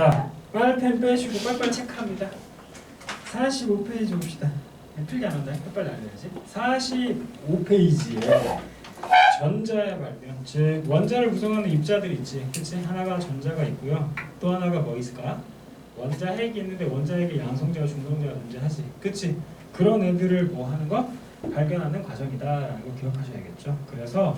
자, 빨리펜 빼시고 빨리빨리 체크합니다. 45페이지 봅시다. 틀리 안 한다. 빨리 알려야지. 45페이지에 전자의 발견, 즉 원자를 구성하는 입자들이 있지. 그치? 하나가 전자가 있고요. 또 하나가 뭐 있을까? 원자 핵이 있는데 원자 핵에 양성자와 중성자가 존재하지. 그치? 그런 애들을 뭐 하는 거? 발견하는 과정이다라는 거 기억하셔야겠죠. 그래서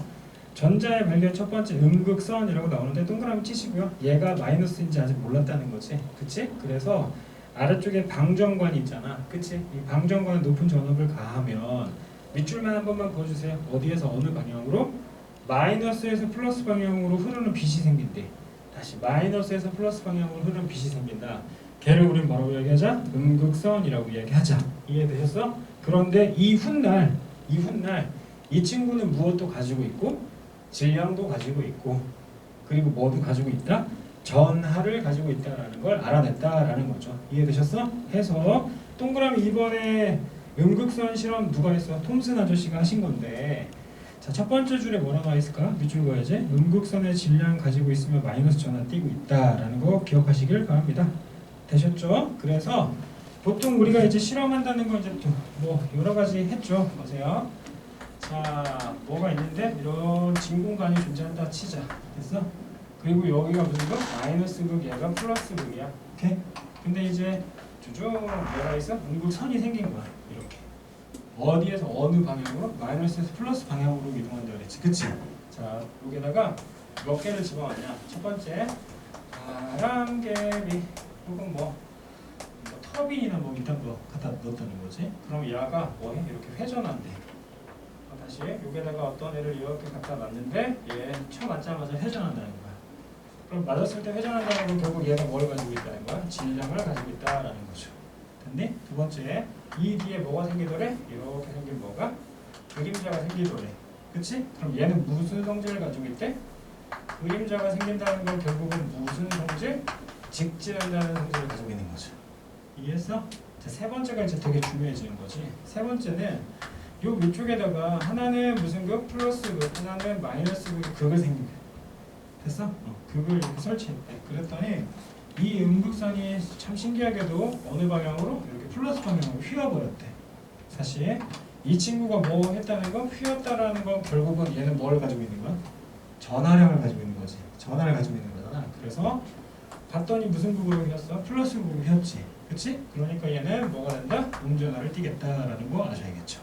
전자의 발견 첫 번째 음극선이라고 나오는데 동그라미 치시고요. 얘가 마이너스인지 아직 몰랐다는 거지. 그치? 그래서 아래쪽에 방정관이 있잖아. 그치? 이 방정관에 높은 전압을 가하면 밑줄만 한 번만 그어주세요. 어디에서 어느 방향으로? 마이너스에서 플러스 방향으로 흐르는 빛이 생긴대. 다시 마이너스에서 플러스 방향으로 흐르는 빛이 생긴다. 걔를 우린 뭐라고 얘기하자? 음극선이라고 얘기하자. 이해되셨어? 그런데 이 훗날 이 친구는 무엇도 가지고 있고 질량도 가지고 있고 그리고 뭐도 가지고 있다? 전하를 가지고 있다라는 걸 알아냈다라는 거죠. 이해되셨어? 해서 동그라미 2번에 음극선 실험 누가 했어? 톰슨 아저씨가 하신 건데 자, 첫 번째 줄에 뭐라 나와 있을까? 밑줄 그어야지. 음극선의 질량 가지고 있으면 마이너스 전하 띄고 있다라는 거 기억하시길 바랍니다. 되셨죠? 그래서 보통 우리가 이제 실험한다는 건 이제 또 뭐 여러 가지 했죠. 보세요. 자, 뭐가 있는데 이런 진 공간이 존재한다 치자. 됐어? 그리고 여기가 무슨 극? 마이너스 극, 얘가 플러스 극이야. 오케이? 근데 이제 쭉 뭐가 있어? 음극선이 생긴 거야. 이렇게. 어디에서 어느 방향으로? 마이너스에서 플러스 방향으로 이동한다 그랬지. 그치? 자, 여기다가 몇 개를 집어넣냐? 첫 번째, 바람개비 혹은 뭐 터빈이나 뭐 이딴 거 갖다 넣었다는 거지. 그럼 얘가 뭐해? 이렇게 회전한대. 다시 여기다가 어떤 애를 이렇게 갖다 놨는데 얘 쳐맞자마자 회전한다는 거야. 그럼 맞았을 때 회전한다는 건 결국 얘가 뭘 가지고 있다는 거야? 질량을 가지고 있다라는 거죠. 됐니? 두 번째, 이 뒤에 뭐가 생기더래? 이렇게 생긴 뭐가? 그림자가 생기더래. 그치? 그럼 얘는 무슨 성질을 가지고 있대? 그림자가 생긴다는 건 결국은 무슨 성질? 직진한다는 성질을 가지고 있는 거죠. 이해했어? 자, 세 번째가 이제 되게 중요해지는 거지. 세 번째는 요 위쪽에다가 하나는 무슨 극? 플러스 극, 하나는 마이너스 극을 생기게. 됐어? 극을 이렇게 설치했대. 그랬더니 이 음극선이 참 신기하게도 어느 방향으로? 이렇게 플러스 방향으로 휘어버렸대. 사실 이 친구가 뭐 했다는 건 휘었다라는 건 결국은 얘는 뭘 가지고 있는 거야? 전하량을 가지고 있는 거지. 전하를 가지고 있는 거잖아. 그래서 봤더니 무슨 극으로 휘었어? 플러스 극으로 휘었지. 그치? 그러니까 얘는 뭐가 된다? 음전하를 띠겠다라는 거 아셔야겠죠.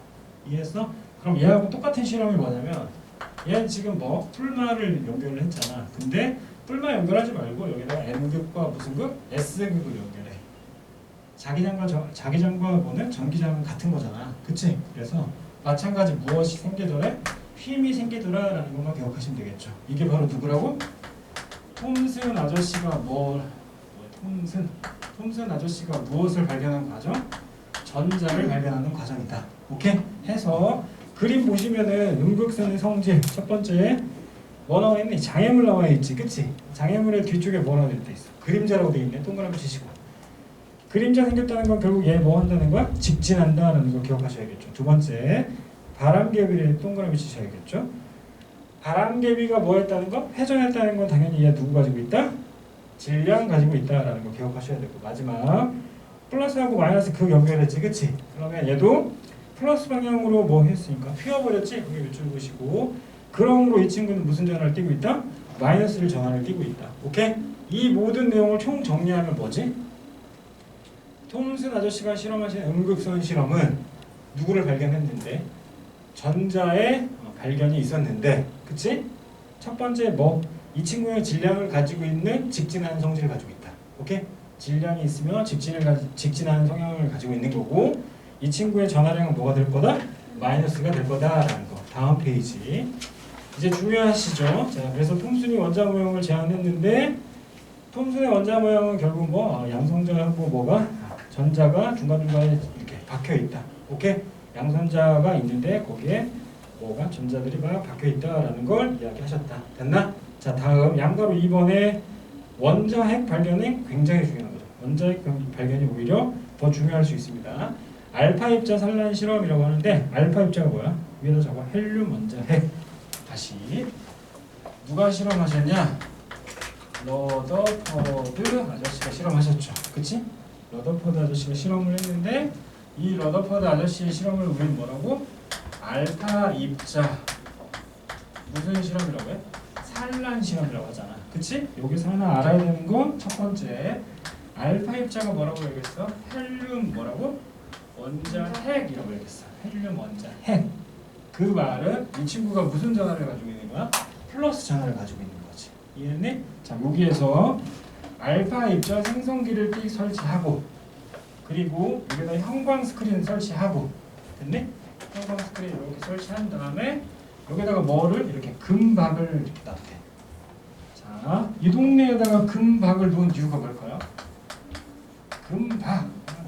이해했어? 그럼 얘하고 똑같은 실험이 뭐냐면 얘는 지금 뭐 뿔마를 연결을 했잖아. 근데 뿔마 연결하지 말고 여기다가 N극과 무슨 극? S극을 연결해. 자기장과 뭐는 전기장은 같은 거잖아. 그치? 그래서 마찬가지 무엇이 생기더래? 힘이 생기더라라는 것만 기억하시면 되겠죠. 이게 바로 누구라고? 톰슨 아저씨가 톰슨 아저씨가 무엇을 발견한 과정? 전자를 발견하는 과정이다. 오케이? 해서 그림 보시면은 음극선의 성질 첫 번째 뭐 나와 있니? 장애물 나와 있지, 그치? 장애물의 뒤쪽에 뭐 나와 있어? 그림자라고 돼 있네. 동그라미 치시고. 그림자 생겼다는 건 결국 얘 뭐 한다는 거야? 직진한다는 걸 기억하셔야겠죠. 두 번째 바람개비를 동그라미 치셔야겠죠. 바람개비가 뭐 했다는 거? 회전했다는 건 당연히 얘 누구 가지고 있다? 질량 가지고 있다라는 거 기억하셔야 되고 마지막 플러스하고 마이너스 그 연결했지, 그치? 그러면 얘도 플러스 방향으로 뭐 했으니까 휘어버렸지? 그게 밑줄 보시고 그러므로 이 친구는 무슨 전하를 띠고 있다? 마이너스를 전하를 띠고 있다. 오케이? 이 모든 내용을 총 정리하면 뭐지? 톰슨 아저씨가 실험하신 음극선 실험은 누구를 발견했는데? 전자의 발견이 있었는데, 그치? 첫 번째 뭐? 이 친구의 질량을 가지고 있는 직진하는 성질을 가지고 있다. 오케이? 질량이 있으면 직진하는 성향을 가지고 있는 거고 이 친구의 전하량은 뭐가 될 거다? 마이너스가 될 거다라는 거. 다음 페이지. 이제 중요하시죠? 자, 그래서 톰슨이 원자 모형을 제안했는데 톰슨의 원자 모형은 결국 뭐 양성자하고 뭐가? 전자가 중간중간에 이렇게 박혀 있다. 오케이? 양선자가 있는데 거기에 뭐가? 전자들이 막 박혀 있다라는 걸 이야기하셨다. 됐나? 자, 다음 양가로 2번에 원자핵 발견이 굉장히 중요한 거죠. 원자핵 발견이 오히려 더 중요할 수 있습니다. 알파 입자 산란 실험이라고 하는데 알파 입자가 뭐야? 위에다 적어. 헬륨 원자핵. 다시 누가 실험하셨냐? 러더퍼드 아저씨가 실험하셨죠. 그치? 러더퍼드 아저씨가 실험을 했는데 이 러더퍼드 아저씨의 실험을 우리는 뭐라고? 알파 입자 무슨 실험이라고 해? 산란 실험이라고 하잖아. 그치? 여기서 하나 알아야 되는 건 첫 번째 알파 입자가 뭐라고 얘기했어? 헬륨 뭐라고? 원자핵이라고 얘기했어. 헬륨 원자핵. 그 말은 이 친구가 무슨 전하를 가지고 있는 거야? 플러스 전하를 가지고 있는 거지. 이해했니? 자, 여기에서 알파 입자 생성기를 띡 설치하고 그리고 여기다 형광 스크린 설치하고 됐니? 형광 스크린 이렇게 설치한 다음에 여기다가 뭐를 이렇게 금박을 이렇게 놔대. 자, 이 동네에다가 금박을 놓은 이유가 뭘까요? 금박,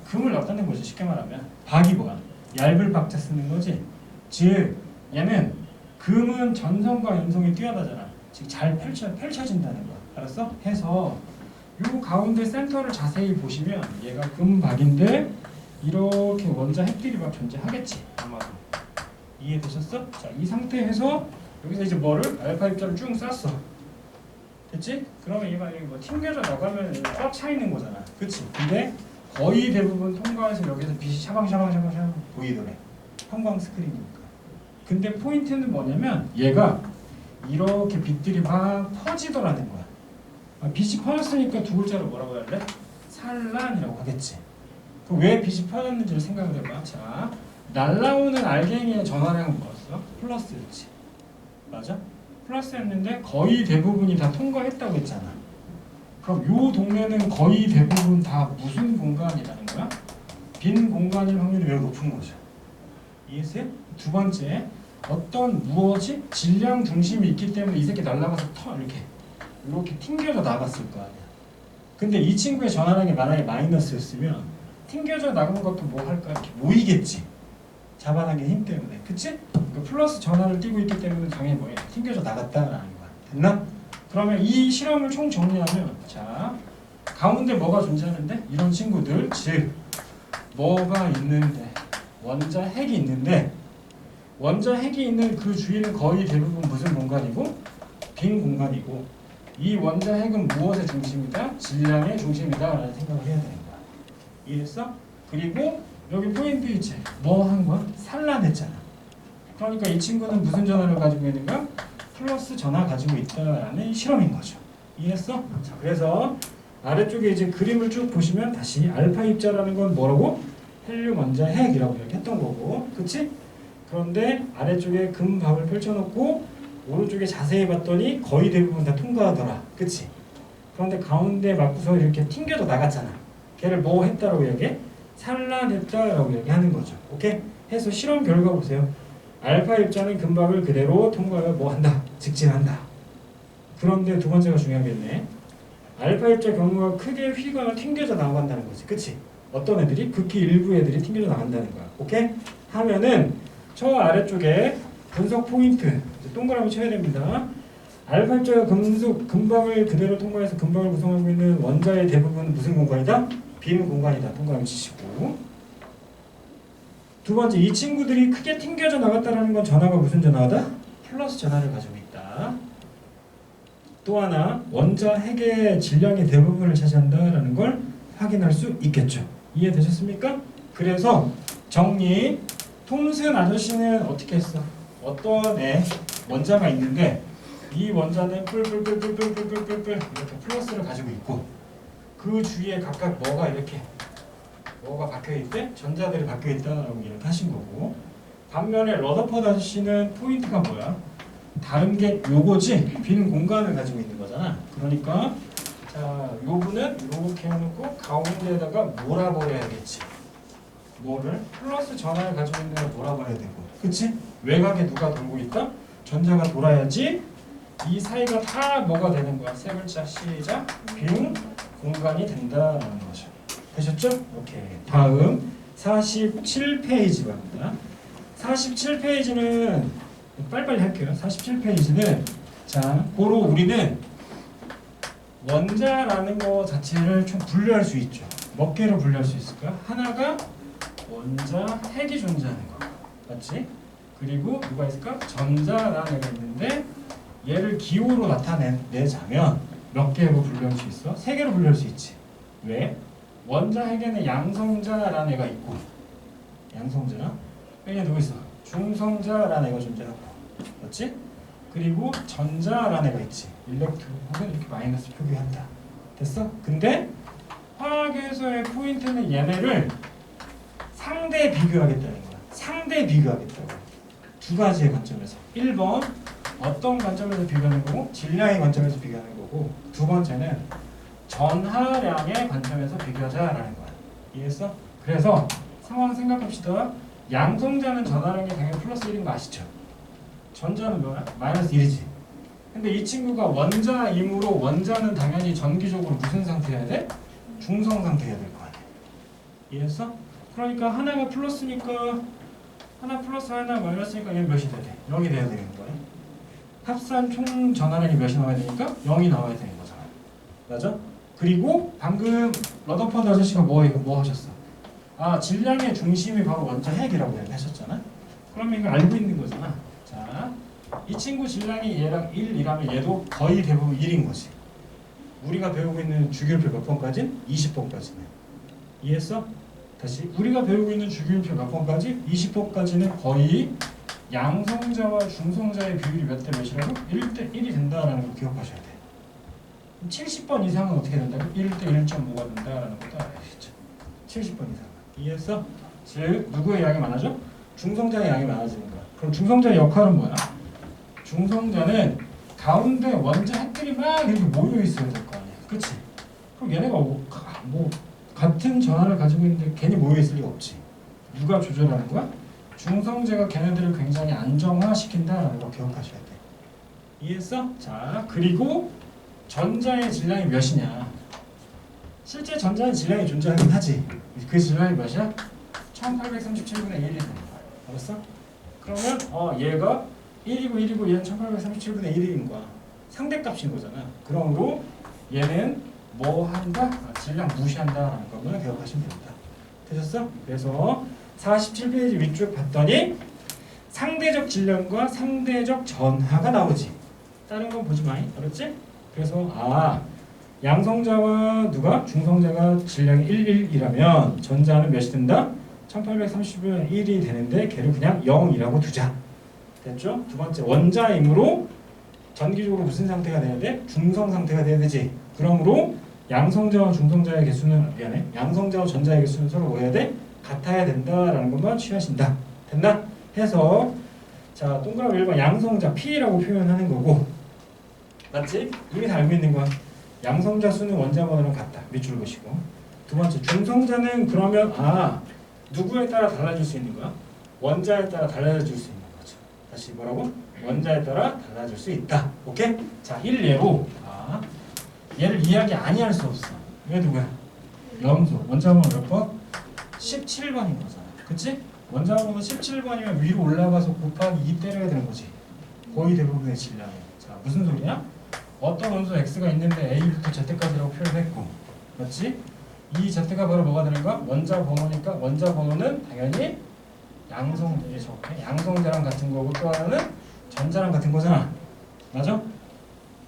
금을 넣었다는 거지. 쉽게 말하면 박이 뭐야? 얇을 박자 쓰는 거지. 즉 얘는 금은 전성과 연성이 뛰어나잖아. 즉 잘 펼쳐진다는 거야. 알았어? 해서 요 가운데 센터를 자세히 보시면 얘가 금박인데 이렇게 원자 핵들이 막 존재하겠지. 아마도. 이해되셨어? 자, 이 상태에서 여기서 이제 뭐를? 알파 입자를 쭉 쐈어. 됐지? 그러면 얘가 뭐 튕겨져 나가면 꽉 차 있는 거잖아. 그치? 근데 거의 대부분 통과해서 여기서 빛이 샤방샤방샤방 보이더래. 형광 스크린이니까. 근데 포인트는 뭐냐면 얘가 이렇게 빛들이 막 퍼지더라는 거야. 빛이 퍼졌으니까 두 글자로 뭐라고 해야 돼? 산란이라고 하겠지. 그럼 왜 빛이 퍼졌는지를 생각을 해봐. 자, 날라오는 알갱이의 전화량은 뭐였어? 플러스였지. 맞아? 플러스였는데 거의 대부분이 다 통과했다고 했잖아. 그럼 요 동네는 거의 대부분 다 무슨 공간이라는 거야? 빈 공간일 확률이 매우 높은 거죠. 이해했어요? 두 번째, 어떤 무엇이 질량 중심이 있기 때문에 이 새끼 날아가서 이렇게 튕겨져 나갔을 거 아니야. 근데 이 친구의 전화량이 만약에 마이너스였으면 튕겨져 나간 것도 뭐 할까? 이렇게 모이겠지. 잡아당긴 힘 때문에. 그치? 그 플러스 전하를 띄고 있기 때문에 당연히 뭐야? 튕겨져 나갔다라는 거야. 됐나? 그러면 이 실험을 총 정리하면 자, 가운데 뭐가 존재하는데? 이런 친구들, 즉 뭐가 있는데 원자핵이 있는데 원자핵이 있는 그 주위는 거의 대부분 무슨 공간이고? 빈 공간이고 이 원자핵은 무엇의 중심이다? 질량의 중심이다 라는 생각을 해야 되는 거야. 이해했어? 그리고 여기 포인트 있지? 뭐 한 거야? 산란했잖아. 그러니까 이 친구는 무슨 전하를 가지고 있는가? 플러스 전하 가지고 있다라는 실험인 거죠. 이해했어? 자, 그래서 아래쪽에 이제 그림을 쭉 보시면 다시 알파 입자라는 건 뭐라고? 헬륨 원자핵이라고 이야기했던 거고, 그치? 그런데 아래쪽에 금박을 펼쳐놓고 오른쪽에 자세히 봤더니 거의 대부분 다 통과하더라, 그치? 그런데 가운데 맞고서 이렇게 튕겨져 나갔잖아. 걔를 뭐 했다라고 이야기해? 산란했다라고 이야기하는 거죠. 오케이? 해서 실험 결과 보세요. 알파 입자는 금박을 그대로 통과하여 뭐 한다? 직진한다. 그런데 두 번째가 중요하겠네. 알파 입자 경우가 크게 휘거나 튕겨져 나간다는 거지. 그치? 어떤 애들이? 극히 일부 애들이 튕겨져 나간다는 거야. 오케이? 하면은 저 아래쪽에 분석 포인트 동그라미 쳐야 됩니다. 알파 입자가 금박을 그대로 통과해서 금박을 구성하고 있는 원자의 대부분은 무슨 공간이다? 빈 공간이다. 동그라미 치시고. 두 번째, 이 친구들이 크게 튕겨져 나갔다는 건 전하가 무슨 전하다? 플러스 전하를 가지고 있다. 또 하나, 원자 핵의 질량의 대부분을 차지한다라는 걸 확인할 수 있겠죠. 이해되셨습니까? 그래서 정리, 톰슨 아저씨는 어떻게 했어? 어떤 원자가 있는데 이 원자는 뿔뿔뿔뿔뿔뿔뿔뿔 이렇게 플러스를 가지고 있고 그 주위에 각각 뭐가 박혀있대? 전자들이 박혀있다라고 이렇게 하신 거고, 반면에 러더퍼드 아저씨는 포인트가 뭐야? 다른 게 요거지? 빈 공간을 가지고 있는 거잖아. 그러니까 자, 요분은 이렇게 해놓고 가운데에다가 몰아버려야겠지. 뭐를? 플러스 전하를 가지고 있는 걸 몰아버려야 되고, 그치? 외곽에 누가 돌고 있다? 전자가 돌아야지 이 사이가 다 뭐가 되는 거야? 세 글자 시작. 빈 공간이 된다라는 거죠. 되셨죠? 오케이. 다음 47페이지 갑니다. 47페이지는 빨리빨리 할게요. 47페이지는 자, 고로 우리는 원자라는 거 자체를 좀 분류할 수 있죠. 몇 개로 분류할 수 있을까? 하나가 원자 핵이 존재하는 거. 맞지? 그리고 누가 있을까? 전자라는 애가 있는데 얘를 기호로 나타내자면 몇 개로 분류할 수 있어? 세 개로 분류할 수 있지. 왜? 원자핵에는 양성자라는 애가 있고, 양성자. 여기 누구 있어? 중성자라는 애가 존재하고, 맞지? 그리고 전자라는 애가 있지. 일렉트론은 이렇게 마이너스 표기한다. 됐어? 근데 화학에서의 포인트는 얘네를 상대 비교하겠다는 거야. 상대 비교하겠다고. 두 가지의 관점에서. 1번 어떤 관점에서 비교하는 거고, 질량의 관점에서 비교하는 거고, 두 번째는 전하량의 관점에서 비교하자라는 거야. 이해했어? 그래서 상황 생각합시다. 양성자는 전하량이 당연히 플러스 1인 거 아시죠? 전자는 뭐야? 마이너스 1이지. 근데 이 친구가 원자이므로 원자는 당연히 전기적으로 무슨 상태여야 돼? 중성 상태여야 될 거 아니야. 이해했어? 그러니까 하나가 플러스니까 하나 플러스 하나 마이너스니까 얘는 몇이 돼야 돼? 0이 돼야 되는 거야. 합산 총 전하량이 몇이 나와야 되니까 0이 나와야 되는 거잖아. 맞아? 그리고 방금 러더퍼드 아저씨가 뭐 하셨어? 아, 질량의 중심이 바로 원자핵이라고 얘기하셨잖아. 그럼 이거 알고 있는 거잖아. 자, 이 친구 질량이 얘랑 1이라면 얘도 거의 대부분 1인 거지. 우리가 배우고 있는 주기율표 몇 번까지? 20번까지는. 이해했어? 다시 우리가 배우고 있는 주기율표 몇 번까지? 20번까지는 거의 양성자와 중성자의 비율이 몇 대 몇이라고? 1대 1이 된다라는 거 기억하셔야 돼. 70번 이상은 어떻게 된다고? 1대 1.5가 된다라는 것도 알아야겠죠. 70번 이상. 이해했어? 즉 누구의 양이 많아져? 중성자의 양이 많아지는 거야. 그럼 중성자의 역할은 뭐야? 중성자는 가운데 원자핵들이 막 이렇게 모여 있어야 될 거 아니야. 그치? 그럼 얘네가 뭐 같은 전하를 가지고 있는데 괜히 모여 있을 리가 없지. 누가 조절하는 거야? 중성자가 걔네들을 굉장히 안정화시킨다라는 거 기억하셔야 돼. 이해했어? 자, 그리고 전자의 질량이 몇이냐? 실제 전자의 질량이 존재하긴 하지. 그 질량이 몇이야? 1837분의 1이 되는 거야. 알았어? 그러면 얘가 1이고 얘는 1837분의 1인 거야. 상대값인 거잖아. 그러므로 얘는 뭐 한다? 질량 무시한다라는 것만 기억하시면 됩니다. 되셨어? 그래서 47페이지 위쪽 봤더니 상대적 질량과 상대적 전하가 나오지. 다른 건 보지 마. 알았지? 그래서 양성자와 중성자가 질량이 11이라면 전자는 몇이 된다? 1830분의 1이 되는데 걔를 그냥 0이라고 두자. 됐죠? 두 번째, 원자이므로 전기적으로 무슨 상태가 돼야 돼? 중성 상태가 돼야 되지. 그러므로 양성자와 중성자의 개수는 양성자와 전자의 개수는 서로 뭐 해야 돼? 같아야 된다라는 것만 취하신다. 됐나? 해서 자, 동그라미 1번 양성자 P라고 표현하는 거고, 맞지? 이미 다 알고 있는 거야. 양성자 수는 원자 번호랑 같다. 밑줄 보시고. 두 번째, 중성자는 그러면 누구에 따라 달라질 수 있는 거야? 원자에 따라 달라질 수 있는 거죠. 다시 뭐라고? 원자에 따라 달라질 수 있다. 오케이? 자, 1예로 얘를 이해하기 아니할 수 없어. 얘 누구야? 염소. 원자 번호 몇 번? 17번인 거잖아. 그치? 원자 번호 17번이면 위로 올라가서 곱하기 2 때려야 되는 거지. 거의 대부분의 질량이. 자, 무슨 소리야? 어떤 원소 X가 있는데 A부터 Z까지라고 표현했고, 맞지? 이 Z가 바로 뭐가 되는 거야? 원자 번호니까 원자 번호는 당연히 양성자랑 같은 거고, 또 하나는 전자랑 같은 거잖아. 맞아?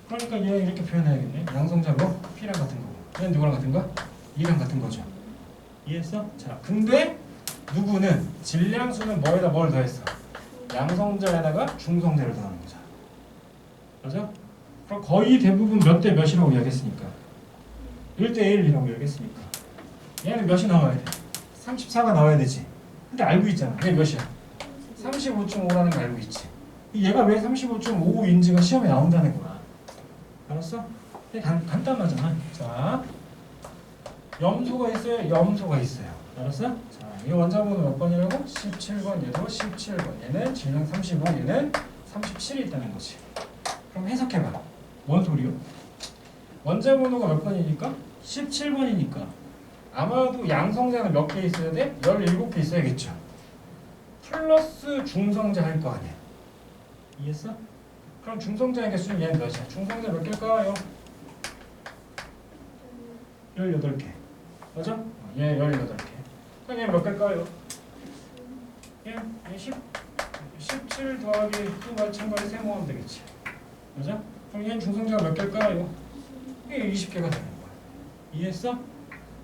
그러니까 얘 이렇게 표현해야겠네. 양성자 뭐? P랑 같은 거고, 얘는 누구랑 같은 거야? E랑 같은 거죠. 이해했어? 자, 근데 누구는 질량수는 뭐에다 뭘 더했어? 양성자에다가 중성자를 더하는 거잖아. 맞아? 그럼 거의 대부분 몇 대 몇이라고 이야기했으니까 1대 1이라고 이야기했으니까 얘는 몇이 나와야 돼? 34가 나와야 되지. 근데 알고 있잖아. 얘 몇이야? 35.5라는 거 알고 있지. 얘가 왜 35.5인지가 시험에 나온다는 거야. 알았어? 간단하잖아. 자, 염소가 있어요? 염소가 있어요. 알았어? 자, 이 원자번호 몇 번이라고? 17번. 얘도 17번. 얘는 질량 35, 얘는 37이 있다는 거지. 그럼 해석해봐. 뭔 소리요? 원자번호가 몇 번이니까? 17번이니까 아마도 양성자는 몇 개 있어야 돼? 17개 있어야겠죠. 플러스 중성자 할 거 아니야. 이해했어? 그럼 중성자의 개수는 얘는 몇이야? 중성자 몇 개일까요? 18개. 맞아? 얘 18개. 그럼 얘 몇 개일까요? 얘 17 더하기 또 마찬가지 세모하면 되겠지. 맞아? 그럼 얘는 중성자가 몇 개일까요? 그게 20개가 되는 거야. 이해했어?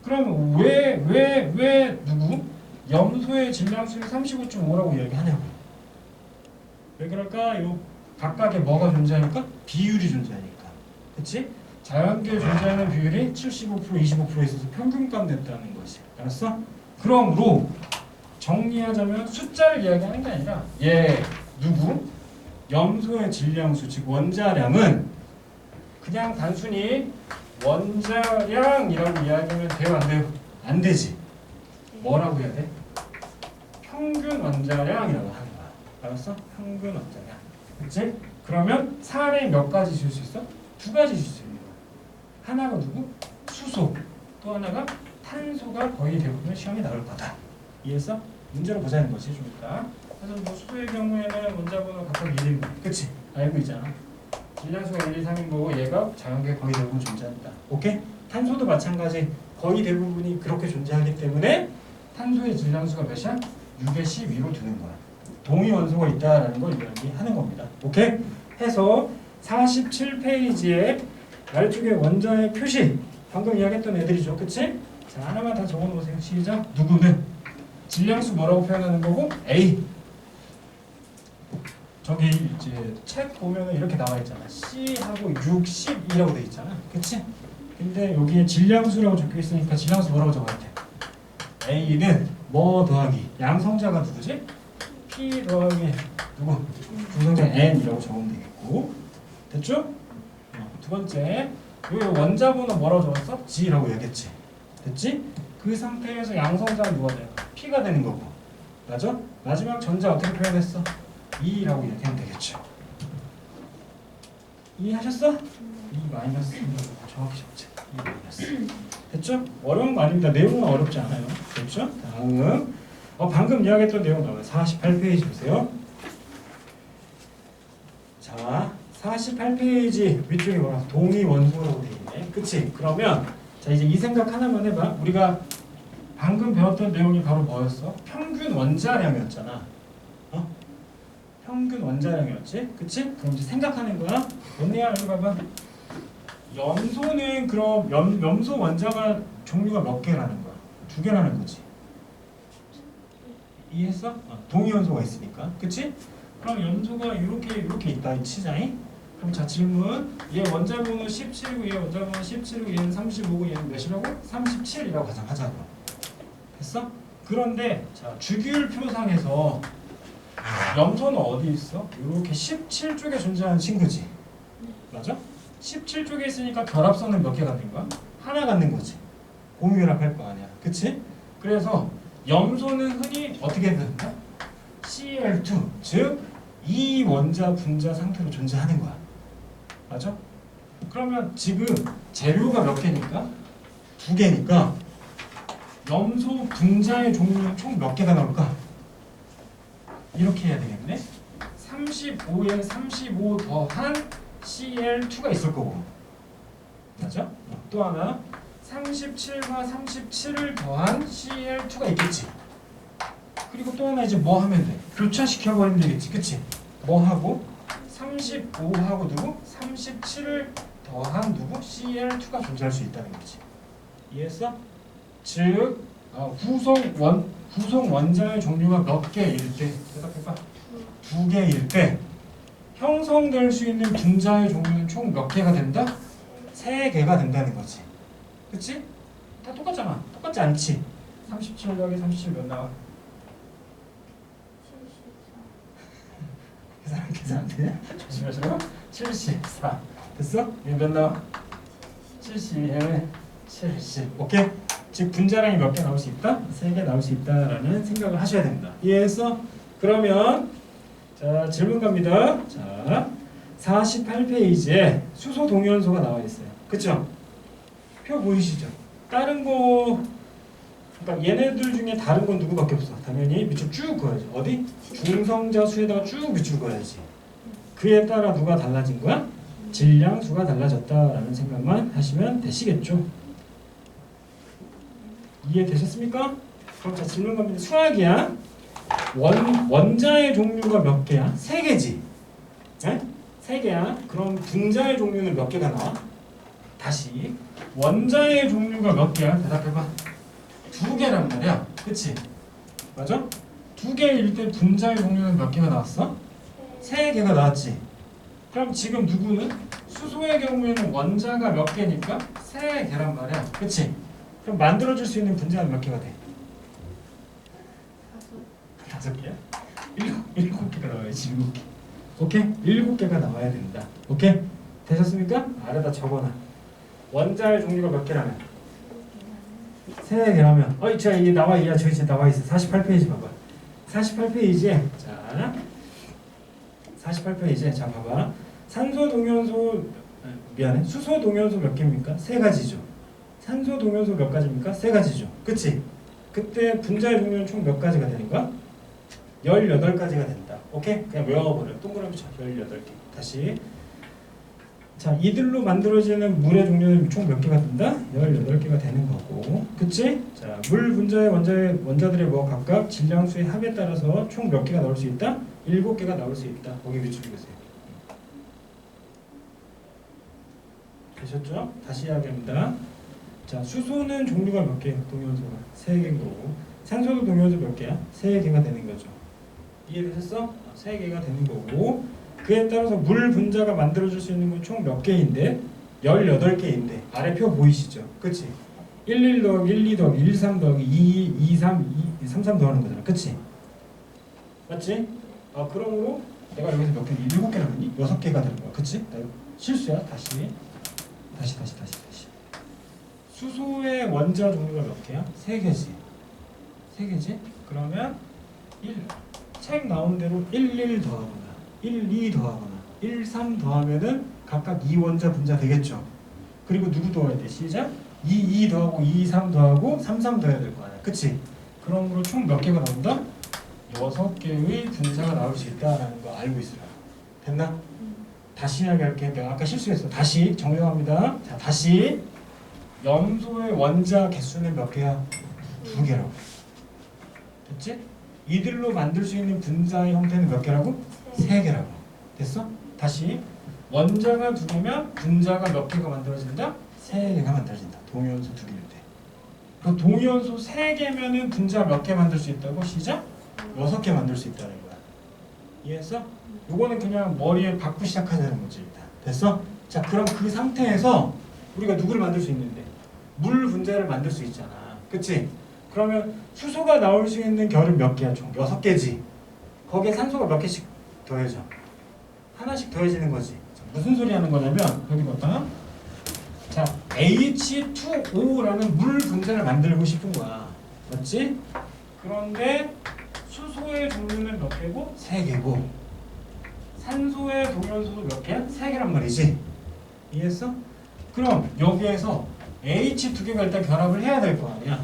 그럼 왜 누구? 염소의 질량수는 35.5라고 이야기하냐고. 왜 그럴까? 요 각각의 뭐가 존재하니까? 비율이 존재하니까. 그치? 자연계에 존재하는 비율이 75%, 25% 있어서 평균값 냈다는 것이. 알았어? 그러므로 정리하자면 숫자를 이야기하는 게 아니라 얘 누구? 염소의 질량수, 즉 원자량은 그냥 단순히 원자량이라고 이야기하면 돼요, 안 돼요? 안 되지. 뭐라고 해야 돼? 평균 원자량이라고 하는 거야. 알았어? 평균 원자량. 그치? 그러면 사례 몇 가지 줄 수 있어? 두 가지 줄 수 있는 거야. 하나가 누구? 수소. 또 하나가 탄소가 거의 대부분 시험에 나올 거다. 이해했어? 문제로 보자는 거지, 좀 이따. 그래서 뭐 수소의 경우에는 원자번호 각각 1인 거. 그치? 알고 있잖아. 질량수가 1, 2, 3인 거고 얘가 자연계에 거의 대부분 존재한다. 오케이? 탄소도 마찬가지. 거의 대부분이 그렇게 존재하기 때문에 탄소의 질량수가 몇이야? 6의 12로 두는 거야. 동위 원소가 있다라는 걸 이야기하는 겁니다. 오케이? 해서 47페이지에 아래쪽에 원자의 표시 방금 이야기했던 애들이죠. 그치? 자, 하나만 다 적어놓으세요. 시작. 누구는? 질량수 뭐라고 표현하는 거고? A. 저기 이제 책 보면은 이렇게 나와 있잖아. C하고 6, 12라고 돼 있잖아. 그치? 근데 여기에 질량수라고 적혀 있으니까 질량수 뭐라고 적어야 돼? A는 뭐 더하기 양성자가 누구지? P 더하기 누구? 중성자 N이라고 적으면 되겠고. 됐죠? 두 번째 여기 원자 번호 뭐라고 적었어? G라고 얘기했지. 됐지? 그 상태에서 양성자는 누가 돼요? P가 되는 거고. 맞아? 마지막 전자 어떻게 표현했어? E라고 얘기하면 되겠죠. 이해하셨어? E 마이너스 정확히 적자. E 마이너스. 됐죠? 어려운 거 아닙니다. 내용은 어렵지 않아요. 됐죠? 다음 방금 이야기했던 내용 나와요. 48페이지 보세요. 자, 48페이지 위쪽에 뭐라 동위 원소라고 되어 있네. 그치? 그러면 자 이제 이 생각 하나만 해봐. 우리가 방금 배웠던 내용이 바로 뭐였어? 평균 원자량이었잖아. 평균 원자량이었지? 그치? 그럼 이제 생각하는 거야. 언니야 여기 봐봐. 염소는 그럼 염소 원자가 종류가 몇 개라는 거야? 2개라는 거지. 이해했어? 동위 원소가 있으니까. 그치? 그럼 염소가 이렇게 있다 치자잉. 그럼 자 질문. 얘 원자 번호 17이고 얘 원자 번호 17이고 얘는 35고 얘는 몇이라고? 37이라고 가정하자고. 됐어? 그런데 자 주기율 표상에서 염소는 어디 있어? 이렇게 17쪽에 존재하는 친구지. 맞아? 17쪽에 있으니까 결합선은 몇 개 갖는 거야? 하나 갖는 거지. 공유결합 할 거 아니야. 그치? 그래서 염소는 흔히 어떻게 된다? Cl2 즉 이 원자 분자 상태로 존재하는 거야. 맞아? 그러면 지금 재료가 몇 개니까? 2개니까 염소 분자의 종류는 총 몇 개가 나올까? 이렇게 해야 되겠네. 35에 35 더한 Cl2가 있을 거고. 맞아? 또 하나 37과 37을 더한 Cl2가 있겠지. 그리고 또 하나 이제 뭐 하면 돼? 교차시켜 버리면 되겠지. 그치? 뭐 하고 35하고 누구? 37을 더한 누구? Cl2가 존재할 수 있다는 거지. 이해했어? 즉 구성 원자의 종류가 몇 개일 때 대답해봐. 2개일 때 형성될 수 있는 분자의 종류는 총 몇 개가 된다? 3개가 된다는 거지. 그치? 다 똑같잖아. 똑같지 않지? 37 더하기 37 몇 나와? 계산 안 되냐? 조심하시고 74 됐어? 이거 몇 나와? 70 70 오케이? 즉 분자량이 몇 개 나올 수 있다? 3개 나올 수 있다라는 생각을 하셔야 됩니다. 이해했어? 그러면 자 질문 갑니다. 자 48페이지에 수소 동위원소가 나와 있어요. 그쵸? 표 보이시죠? 다른 거 그러니까 얘네들 중에 다른 건 누구밖에 없어. 당연히 밑줄 쭉 그어야지. 어디? 중성자 수에다가 쭉 밑줄 그어야지. 그에 따라 누가 달라진 거야? 질량수가 달라졌다라는 생각만 하시면 되시겠죠. 이해되셨습니까? 그럼 자 질문 갑니다. 수학이야. 원자의 종류가 몇 개야? 3개지. 네? 3개야. 그럼 분자의 종류는 몇 개가 나와? 다시 원자의 종류가 몇 개야? 대답해봐. 2개란 말이야. 그치? 맞아? 2개일 때 분자의 종류는 몇 개가 나왔어? 3개가 나왔지. 그럼 지금 누구는? 수소의 경우에는 원자가 몇 개니까 3개란 말이야. 그치? 그럼 만들어줄 수 있는 분자는 몇 개가 돼? 5개야? 7개가 나와야지. 7개. 오케이? 7개가 나와야 된다. 오케이? 되셨습니까? 아래다 적어놔. 원자의 종류가 몇 개라면? 3개라면 자 이게 나와 있야. 저기 지금 나와 있어. 48페이지 봐봐. 48페이지에 자 48페이지에 자 봐봐. 산소 동연소 미안해. 수소 동연소 몇 개입니까? 3가지죠. 산소 동연소 몇 가지입니까? 3가지죠. 그치? 그때 분자의 종류는 총 몇 가지가 되는 거야? 18가지가 된다. 오케이? 그냥 외워버려. 동그라미 쳐. 18개. 다시. 자, 이들로 만들어지는 물의 종류는 총 몇 개가 된다? 18개가 되는 거고. 그치? 자, 물 분자의 원자들의 뭐 각각 질량수의 합에 따라서 총 몇 개가 나올 수 있다? 7개가 나올 수 있다. 거기 위치해보세요. 되셨죠? 다시 이야기합니다. 자, 수소는 종류가 몇 개예요? 동연소가 3개인 거고. 산소도 동연소 몇 개야? 3개가 되는 거죠. 이해되셨어? 3개가 되는 거고. 그에 따라서 물 분자가 만들어질 수 있는 건 총 몇 개인데? 18개인데 아래 표 보이시죠? 그치? 11 더하기 1, 2 더하기 1, 3 더하기 2, 2, 3, 3 더하는 거잖아. 그치? 맞지? 그러므로 내가 여기서 몇 개? 7개 남았니? 6개가 되는 거야. 그치? 나 이거 실수야. 다시. 수소의 원자 종류가 몇 개야? 3개지. 3개지? 그러면 1. 책 나온 대로 1 더하거나 1, 2 더하거나 1, 3 더하면은 각각 2원자 분자 되겠죠. 그리고 누구 더해야 돼? 시작. 2 더하고 2, 3 더하고 3 더해야 될 거 아니야. 그치? 그러므로 총 몇 개가 나온다? 6개의 분자가 나올 수 있다라는 거 알고 있으라. 됐나? 다시 이야기할게. 내가 아까 실수했어. 다시 정리합니다. 자, 다시 염소의 원자 개수는 몇 개야? 2개라고. 됐지? 이들로 만들 수 있는 분자의 형태는 몇 개라고? 3개라고. 됐어? 다시 원자가 2개면 분자가 몇 개가 만들어진다? 3개가 만들어진다. 동위원소 2개일 때. 그 동위원소 3개면은 분자 몇 개 만들 수 있다고? 시작? 6개 만들 수 있다는 거야. 이해했어? 요거는 그냥 머리에 박고 시작하자는 거지. 일단. 됐어? 자, 그럼 그 상태에서 우리가 누구를 만들 수 있는데? 물 분자를 만들 수 있잖아. 그치? 그러면 수소가 나올 수 있는 결은 몇 개야? 총 6개지. 거기에 산소가 몇 개씩 더해져? 하나씩 더해지는 거지. 자, 무슨 소리 하는 거냐면 여기 봐봐. 자, H2O라는 물 분자를 만들고 싶은 거야. 맞지? 그런데 수소의 종류는 몇 개고? 3개고 산소의 동연소도 몇 개야? 3개란 말이지. 이해했어? 그럼 여기에서 H 2개가 일단 결합을 해야 될 거 아니야.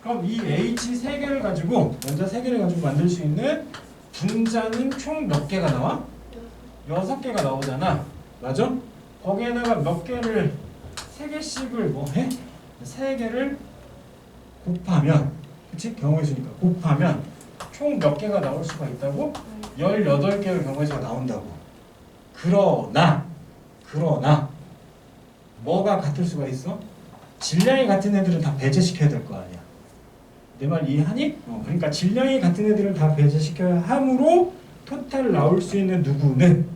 그럼 이 H 3개를 가지고 원자 3개를 가지고 만들 수 있는 분자는 총 몇 개가 나와? 6개가 나오잖아. 맞아? 거기에다가 몇 개를 3개씩을 뭐 해? 3개를 곱하면 그치? 경우의 수니까 곱하면 총 몇 개가 나올 수가 있다고? 18개의 경우의 수가 나온다고. 그러나 뭐가 같을 수가 있어? 질량이 같은 애들은 다 배제시켜야 될 거 아니야. 내 말 이해하니? 그러니까 질량이 같은 애들을 다 배제시켜야 함으로 토탈 나올 수 있는 누구는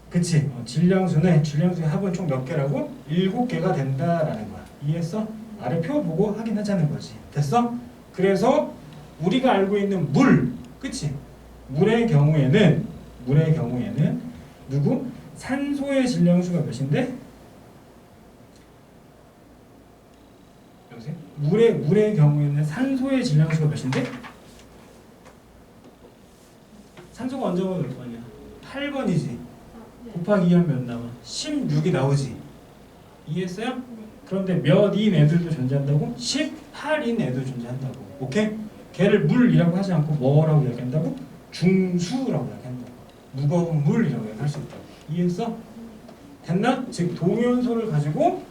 그치? 질량수의 합은 총 몇 개라고? 7개가 된다라는 거야. 이해했어? 아래 표 보고 확인하자는 거지. 됐어? 그래서 우리가 알고 있는 물, 그치? 물의 경우에는 누구? 산소의 질량수가 몇인데? 여보세요? 물의 경우에는 산소의 질량수가 몇인데? 산소가 언제 오면 몇 번이야? 8번이지. 곱하기 2하면 몇 나와? 16이 나오지. 이해했어요? 그런데 몇인 애들도 존재한다고? 18인 애도 존재한다고. 오케이? 걔를 물이라고 하지 않고 뭐라고 이야기한다고? 중수라고 이야기한다고. 무거운 물이라고 이야기할 수 있다고. 이해했어? 됐나? 즉 동위원소를 가지고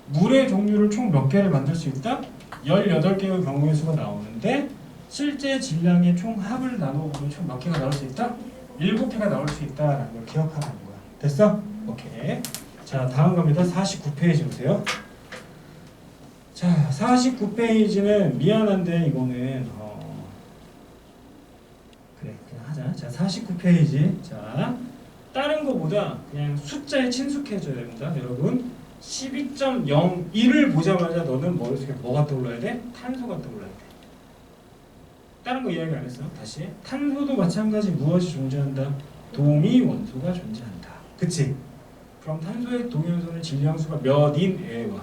물의 종류를 총 몇 개를 만들 수 있다? 18개의 경우의 수가 나오는데 실제 질량의 총 합을 나눠보면 총 몇 개가 나올 수 있다? 7개가 나올 수 있다라는 걸 기억하라는 거야. 됐어? 오케이. 자, 다음 갑니다. 49페이지 보세요. 자, 49페이지는 미안한데 이거는 그래, 그냥 하자. 자, 49페이지. 자, 다른 거보다 그냥 숫자에 친숙해져야 됩니다. 여러분, 12.01을 보자마자 너는 머릿속에 뭐가 떠올라야 돼? 탄소가 떠올라야 돼. 다른 거 이야기 안 했어. 다시. 탄소도 마찬가지 무엇이 존재한다? 동위 원소가 존재한다. 그치? 그럼 탄소의 동위 원소는 질량수가 몇 인외와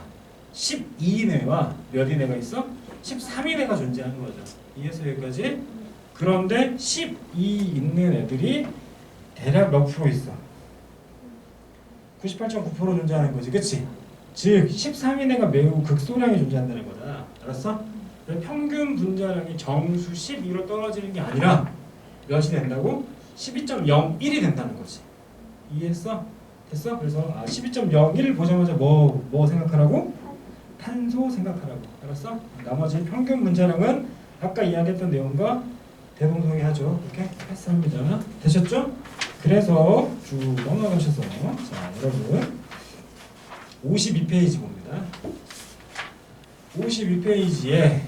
12인외와 몇 인외가 있어? 13인외가 존재하는 거죠. 이해서 여기까지? 그런데 12 있는 애들이 대략 몇 프로 있어? 98.9% 존재하는 거지. 그치? 즉 13인회가 매우 극소량이 존재한다는 거다. 알았어? 평균 분자량이 정수 12로 떨어지는 게 아니라 몇이 된다고? 12.01이 된다는 거지. 이해했어? 됐어? 그래서 12.01을 보자마자 뭐 생각하라고? 탄소 생각하라고. 알았어? 나머지 평균 분자량은 아까 이야기했던 내용과 대동소이하죠. 이렇게 패스합니다. 되셨죠? 그래서 쭉 넘어가셔서 자, 여러분 52페이지 봅니다. 52페이지에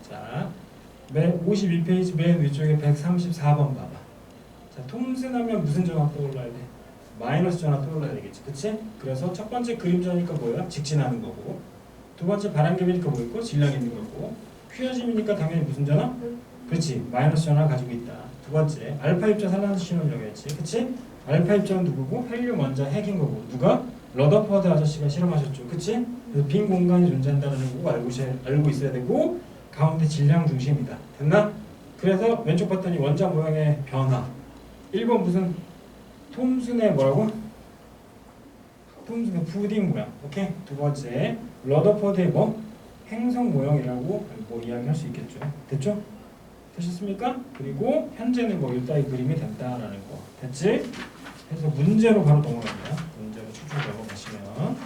자, 52페이지 맨 위쪽에 134번 봐봐. 자, 톰슨 하면 무슨 전압 떠올라야 돼? 마이너스 전압 떠올라야 되겠지. 그치? 그래서 첫 번째 그림자니까 뭐야? 직진하는 거고, 두 번째 바람개비니까 뭐 있고? 질량 있는 거고, 퀴어짐이니까 당연히 무슨 전압? 그렇지. 마이너스 전압 가지고 있다. 두 번째 알파 입자 산화수 실험이라고했지. 그치? 알파 입자는 누구고? 헬륨 원자 핵인 거고. 누가? 러더퍼드 아저씨가 실험하셨죠. 그치? 그래서 빈 공간이 존재한다는 거 알고 있어야 되고, 가운데 질량 중심이다. 됐나? 그래서 왼쪽 봤더니 원자 모양의 변화. 1번 무슨 톰슨의 뭐라고? 톰슨의 푸딩 모양. 오케이? 두 번째 러더퍼드의 뭐? 행성 모형이라고 뭐 이야기할 수 있겠죠. 됐죠? 되셨습니까? 그리고 현재는 뭐 일다의 그림이 된다라는 거. 됐지? 그래서 문제로 바로 넘어갑니다. 문제로 쭉쭉 넘어가시면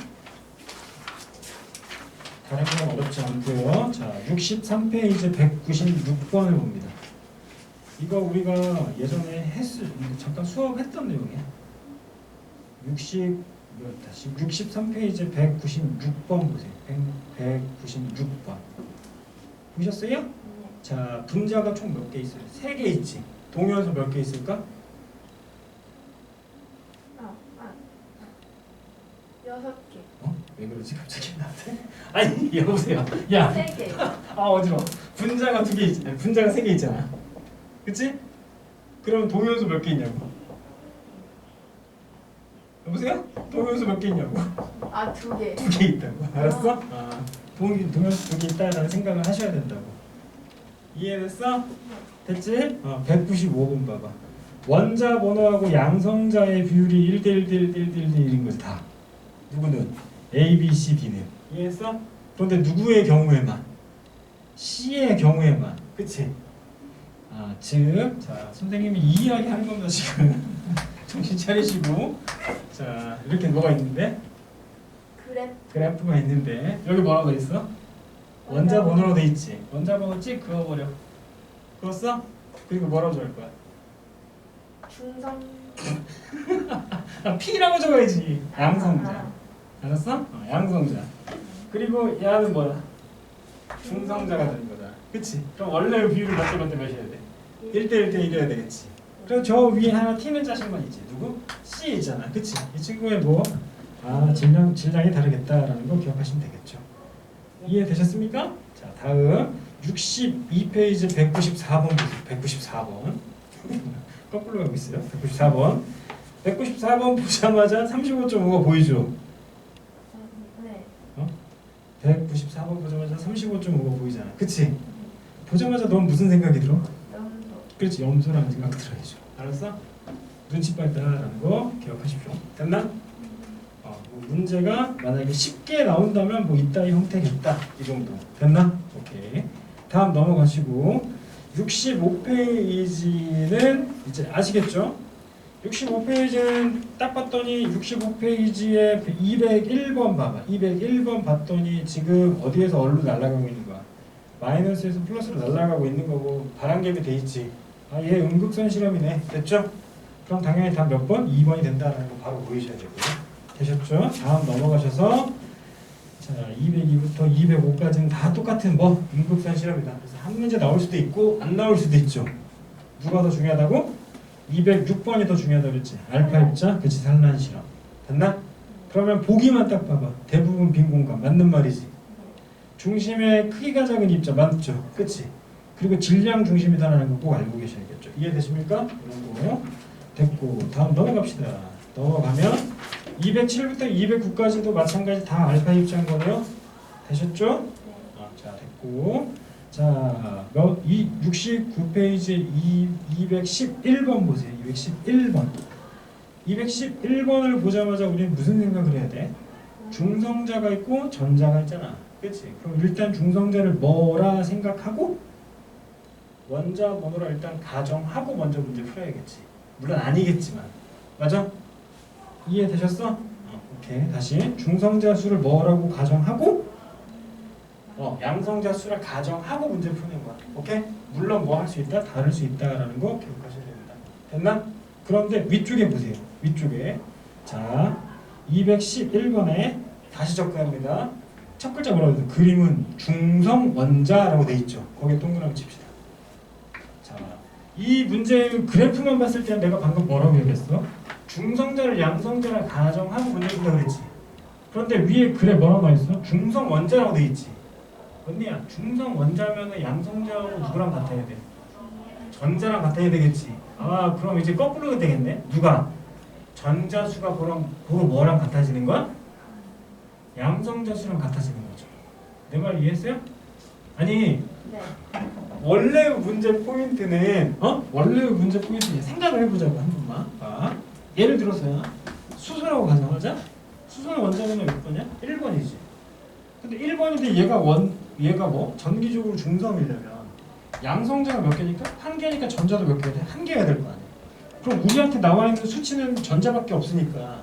다른 건 어렵지 않고요. 자, 63페이지 196번을 봅니다. 이거 우리가 예전에 잠깐 수업했던 내용이야. 63페이지 196번 보세요. 196번. 보셨어요? 자, 분자가 총 몇 개 있어요? 3개 있지. 동위원소 몇 개 있을까? 6개. 왜 그러지 갑자기 나한테? 아니 여보세요. 야. 3개. 어지러워. 분자가 2개 있잖아. 분자가 3개 있잖아. 그치? 그러면 동위원소 몇 개 있냐고. 여보세요? 동위원소 몇 개 있냐고. 2개. 2개 있다고. 알았어? 동위원소 2개 있다라는 생각을 하셔야 된다고. 이해됐어? 됐지? 195번 봐봐. 원자 번호하고 양성자의 비율이 1:1:1:1:1:1인 거지 다. 누구는? A, B, C, D는. 이해했어? 그런데 누구의 경우에만? C의 경우에만. 그치? 즉, 자, 선생님이 이 이야기 하는 겁니다, 지금. 정신 차리시고. 자, 이렇게 뭐가 있는데? 그래프가 있는데, 여기 뭐라고 돼 있어? 원자 번호로 돼 있지. 원자 번호 찍 그어버려. 그었어? 그리고 뭐라고 적을 거야? 중성. P라고 적어야지. 양성자. 알았어? 양성자. 그리고 얘는 뭐야? 중성자가 되는 거다. 그치? 그럼 원래 비율을 몇 대 몇이어야 돼? 1:1:1이어야 되겠지. 그리고 저 위에 하나 T는 자식만 있지. 누구? C 있잖아. 그치? 이 친구의 뭐? 질량이 다르겠다라는 거 기억하시면 되겠죠. 이해되셨습니까? 자, 다음 62페이지 194번 보세요. 194번. 거꾸로 가고 있어요. 194번. 194번 보자마자 35.5가 보이죠? 네. 194번 보자마자 35.5가 보이잖아. 그치? 보자마자 넌 무슨 생각이 들어? 염소. 그렇지. 염소라는 생각 들어야죠. 알았어? 눈치 빨다라는 거 기억하십시오. 됐나? 문제가 만약에 쉽게 나온다면 뭐 이따의 형태겠다. 이 정도. 됐나? 오케이. 다음 넘어가시고 65페이지는 이제 아시겠죠? 65페이지는 딱 봤더니 65페이지에 201번 봐봐. 201번 봤더니 지금 어디에서 어디로 날아가고 있는 거야? 마이너스에서 플러스로 날아가고 있는 거고 바람개비 돼 있지. 얘 음극선 실험이네. 됐죠? 그럼 당연히 다 몇 번? 2번이 된다는 거 바로 보이셔야 되고요. 되셨죠? 다음 넘어가셔서 자 202부터 205까지는 다 똑같은 뭐 음극산 실험이다. 그래서 한 문제 나올 수도 있고 안 나올 수도 있죠. 누가 더 중요하다고? 206번이 더 중요하다고 그랬지. 알파 입자 그치 산란 실험. 됐나? 그러면 보기만 딱 봐봐. 대부분 빈 공간 맞는 말이지. 중심의 크기가 작은 입자 맞죠? 그치? 그리고 질량 중심이다라는 거 꼭 알고 계셔야겠죠. 이해되십니까? 이런 거 됐고 다음 넘어갑시다. 넘어가면 207부터 209까지도 마찬가지 다 알파 입자인 거네요. 되셨죠? 자 됐고 자 69페이지 211번 보세요. 211번 211번을 보자마자 우리는 무슨 생각을 해야 돼? 중성자가 있고 전자가 있잖아. 그치? 그럼 일단 중성자를 뭐라 생각하고 원자 번호를 일단 가정하고 먼저 문제 풀어야겠지. 물론 아니겠지만 맞아? 이해되셨어? 오케이 다시 중성자 수를 뭐라고 가정하고 양성자 수를 가정하고 문제 푸는 거야. 오케이? 물론 뭐 할 수 있다 다를 수 있다라는 거 기억하셔야 됩니다. 됐나? 그런데 위쪽에 보세요. 위쪽에 자 211번에 다시 접근합니다. 첫 글자 뭐라고 해요? 그림은 중성원자라고 돼 있죠. 거기에 동그라미 칩시다. 자, 이 문제 그래프만 봤을 때 내가 방금 뭐라고 얘기했어? 중성자를 양성자를 가정하고 문제 푼다고 그랬지. 그런데 위에 글에 뭐라고 나와 있어? 중성원자라고 돼 있지. 언니야, 중성원자면은 양성자하고 누구랑 같아야 돼? 전자랑 같아야 되겠지. 아, 그럼 이제 거꾸로 되겠네. 누가? 전자수가 보고 뭐랑 같아지는 거야? 양성자수랑 같아지는 거죠. 내 말 이해했어요? 아니 네. 원래 문제 포인트는 원래 문제 포인트는 생각을 해보자고 한 번만. 예를 들어서요. 수소라고 가정하자. 수소는 원자번호 몇 번이야? 1번이지. 근데 1번인데 얘가 뭐 전기적으로 중성이려면 양성자가 몇 개니까? 한 개니까 전자도 몇 개야 돼? 한 개가 될 거 아니야. 그럼 우리한테 나와 있는 수치는 전자밖에 없으니까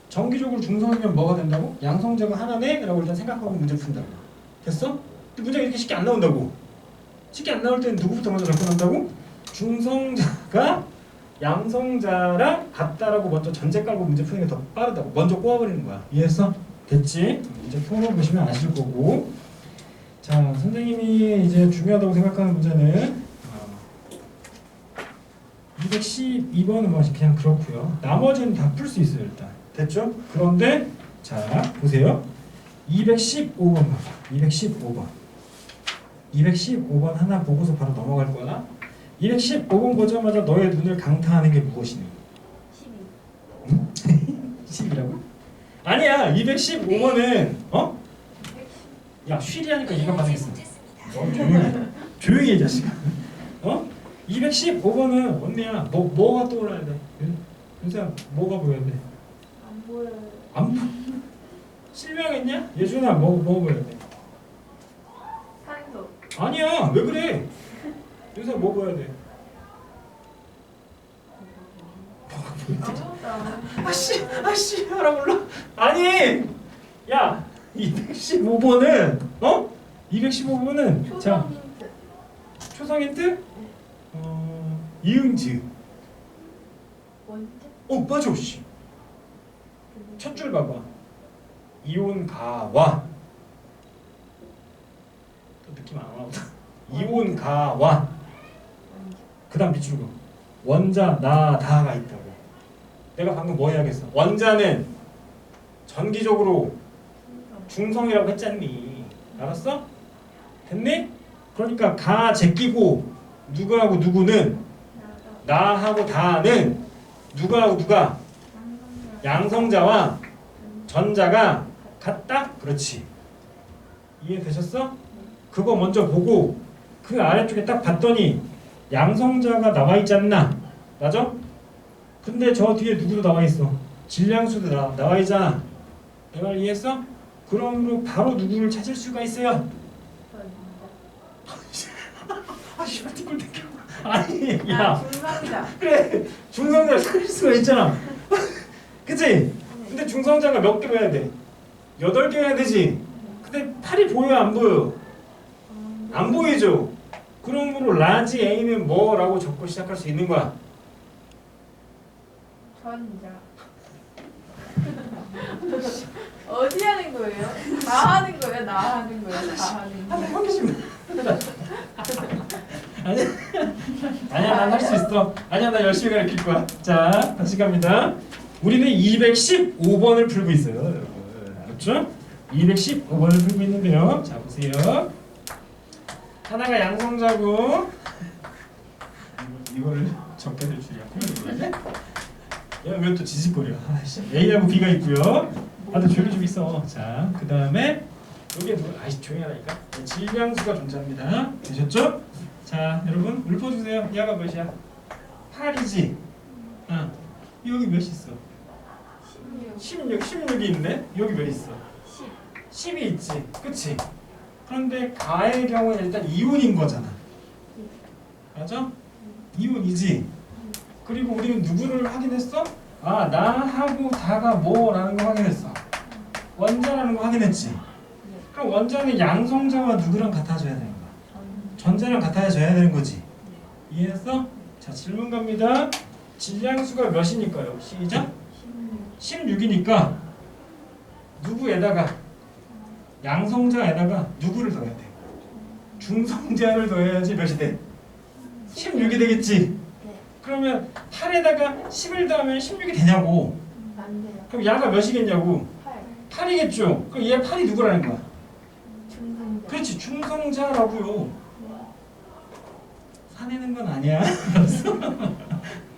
전기적으로 중성이면 뭐가 된다고? 양성자가 하나네? 라고 일단 생각하고 문제 푼다고. 됐어? 근데 문제가 이렇게 쉽게 안 나온다고. 쉽게 안 나올 때는 누구부터 먼저 접근한다고? 중성자가 양성자랑 같다라고 먼저 전제 깔고 문제 푸는 게 더 빠르다고. 먼저 꼬아버리는 거야. 이해했어? 됐지? 이제 풀어보시면 아실 거고. 자, 선생님이 이제 중요하다고 생각하는 문제는 212번은 뭐 그냥 그렇고요. 나머지는 다 풀 수 있어요 일단. 됐죠? 그런데 자 보세요. 215번 봐봐. 215번. 215번 하나 보고서 바로 넘어갈 거야. 215번 보자마자 너의 눈을 강타하는 게 무엇이니? 10이라고? 아니야. 215번은 야 쉬리하니까 이건 반응했어. 조용히 해 자식아. 215번은 언니야 뭐가 떠올라야 돼? 윤서야 뭐가 보여야 돼? 안 보여요. 안 보. 실명했냐? 예준아 뭐 보여야 돼? 산소. 아니야 왜 그래? 윤서야 뭐 보여야 돼? 아무것도 안 아씨 하라 몰라. 아니 야 215번은 215번은 자 초성 힌트. 초성 힌트? 이응지. 원자. 맞아 씨. 첫 줄 봐봐. 이온가와. 또 느낌 안 와보다. 이온가와. 그다음 밑줄고 원자 나 다가 있다고. 내가 방금 뭐 해야겠어? 원자는 전기적으로 중성이라고 했잖니. 알았어? 됐니? 그러니까 가 제끼고 누구하고 누구는 나하고 다는 누구하고 누가 양성자와 전자가 같다? 그렇지. 이해되셨어? 그거 먼저 보고 그 아래쪽에 딱 봤더니 양성자가 나와 있지 않나? 맞아? 근데 저 뒤에 누구도 나와 있어? 질량수도 나와 있잖아. 내 말 이해했어? 그러므로 바로 누구를 찾을 수가 있어요. 씨발 뒷골 땡겨. 아니 야 중성이다. 그래 중성자를 찾을 수가 있잖아. 그치? 근데 중성자가 몇 개로 해야 돼? 8개 해야 되지. 근데 팔이 보여 안 보여? 안 보이죠? 그러므로 라지 A는 뭐라고 적고 시작할 수 있는 거야? 전자. 어디 하는 거예요? 다 하는 거예요? 나 하는 거예요? 다 하는 하나 거예요? 해보시면 아니야 아니야 난 할 수 있어 아니야 나 열심히 가르칠 거야 자 다시 갑니다 우리는 215번을 풀고 있어요 여러분 알았죠? 215번을 풀고 있는데요 자 보세요 하나가 양성자고 이거를 적게 될 줄이야 왜 또 지직거려 A하고 B가 있고요 다들 조용히 좀 있어 자 그 다음에 여기에 아이씨 조용히 하라니까 질량수가 존재합니다 되셨죠? 자 여러분 읊어주세요 얘가 몇이야? 8이지? 여기 몇 있어? 16이 있네? 여기 몇 있어? 10이 있지 그치? 그런데 가의 경우는 일단 이온인 거잖아 맞아? 이온이지? 그리고 우리는 누구를 확인했어? 나하고 다가 뭐라는 거 확인했어 원자라는 거 확인했지? 그럼 원자는 양성자와 누구랑 같아져야 되는 거야? 전자랑 같아져야 되는 거지. 이해했어? 자 질문 갑니다. 질량수가 몇이니까요? 시작. 16이니까 누구에다가 양성자에다가 누구를 더해야 돼? 중성자를 더해야지 몇이 돼? 16이 되겠지? 그러면 8에다가 10을 더하면 16이 되냐고. 안 돼요. 그럼 야가 몇이겠냐고? 8. 8이겠죠? 그럼 얘 8이 누구라는 거야? 중성자. 그렇지 중성자라고요. 화내는 건 아니야. 알았어?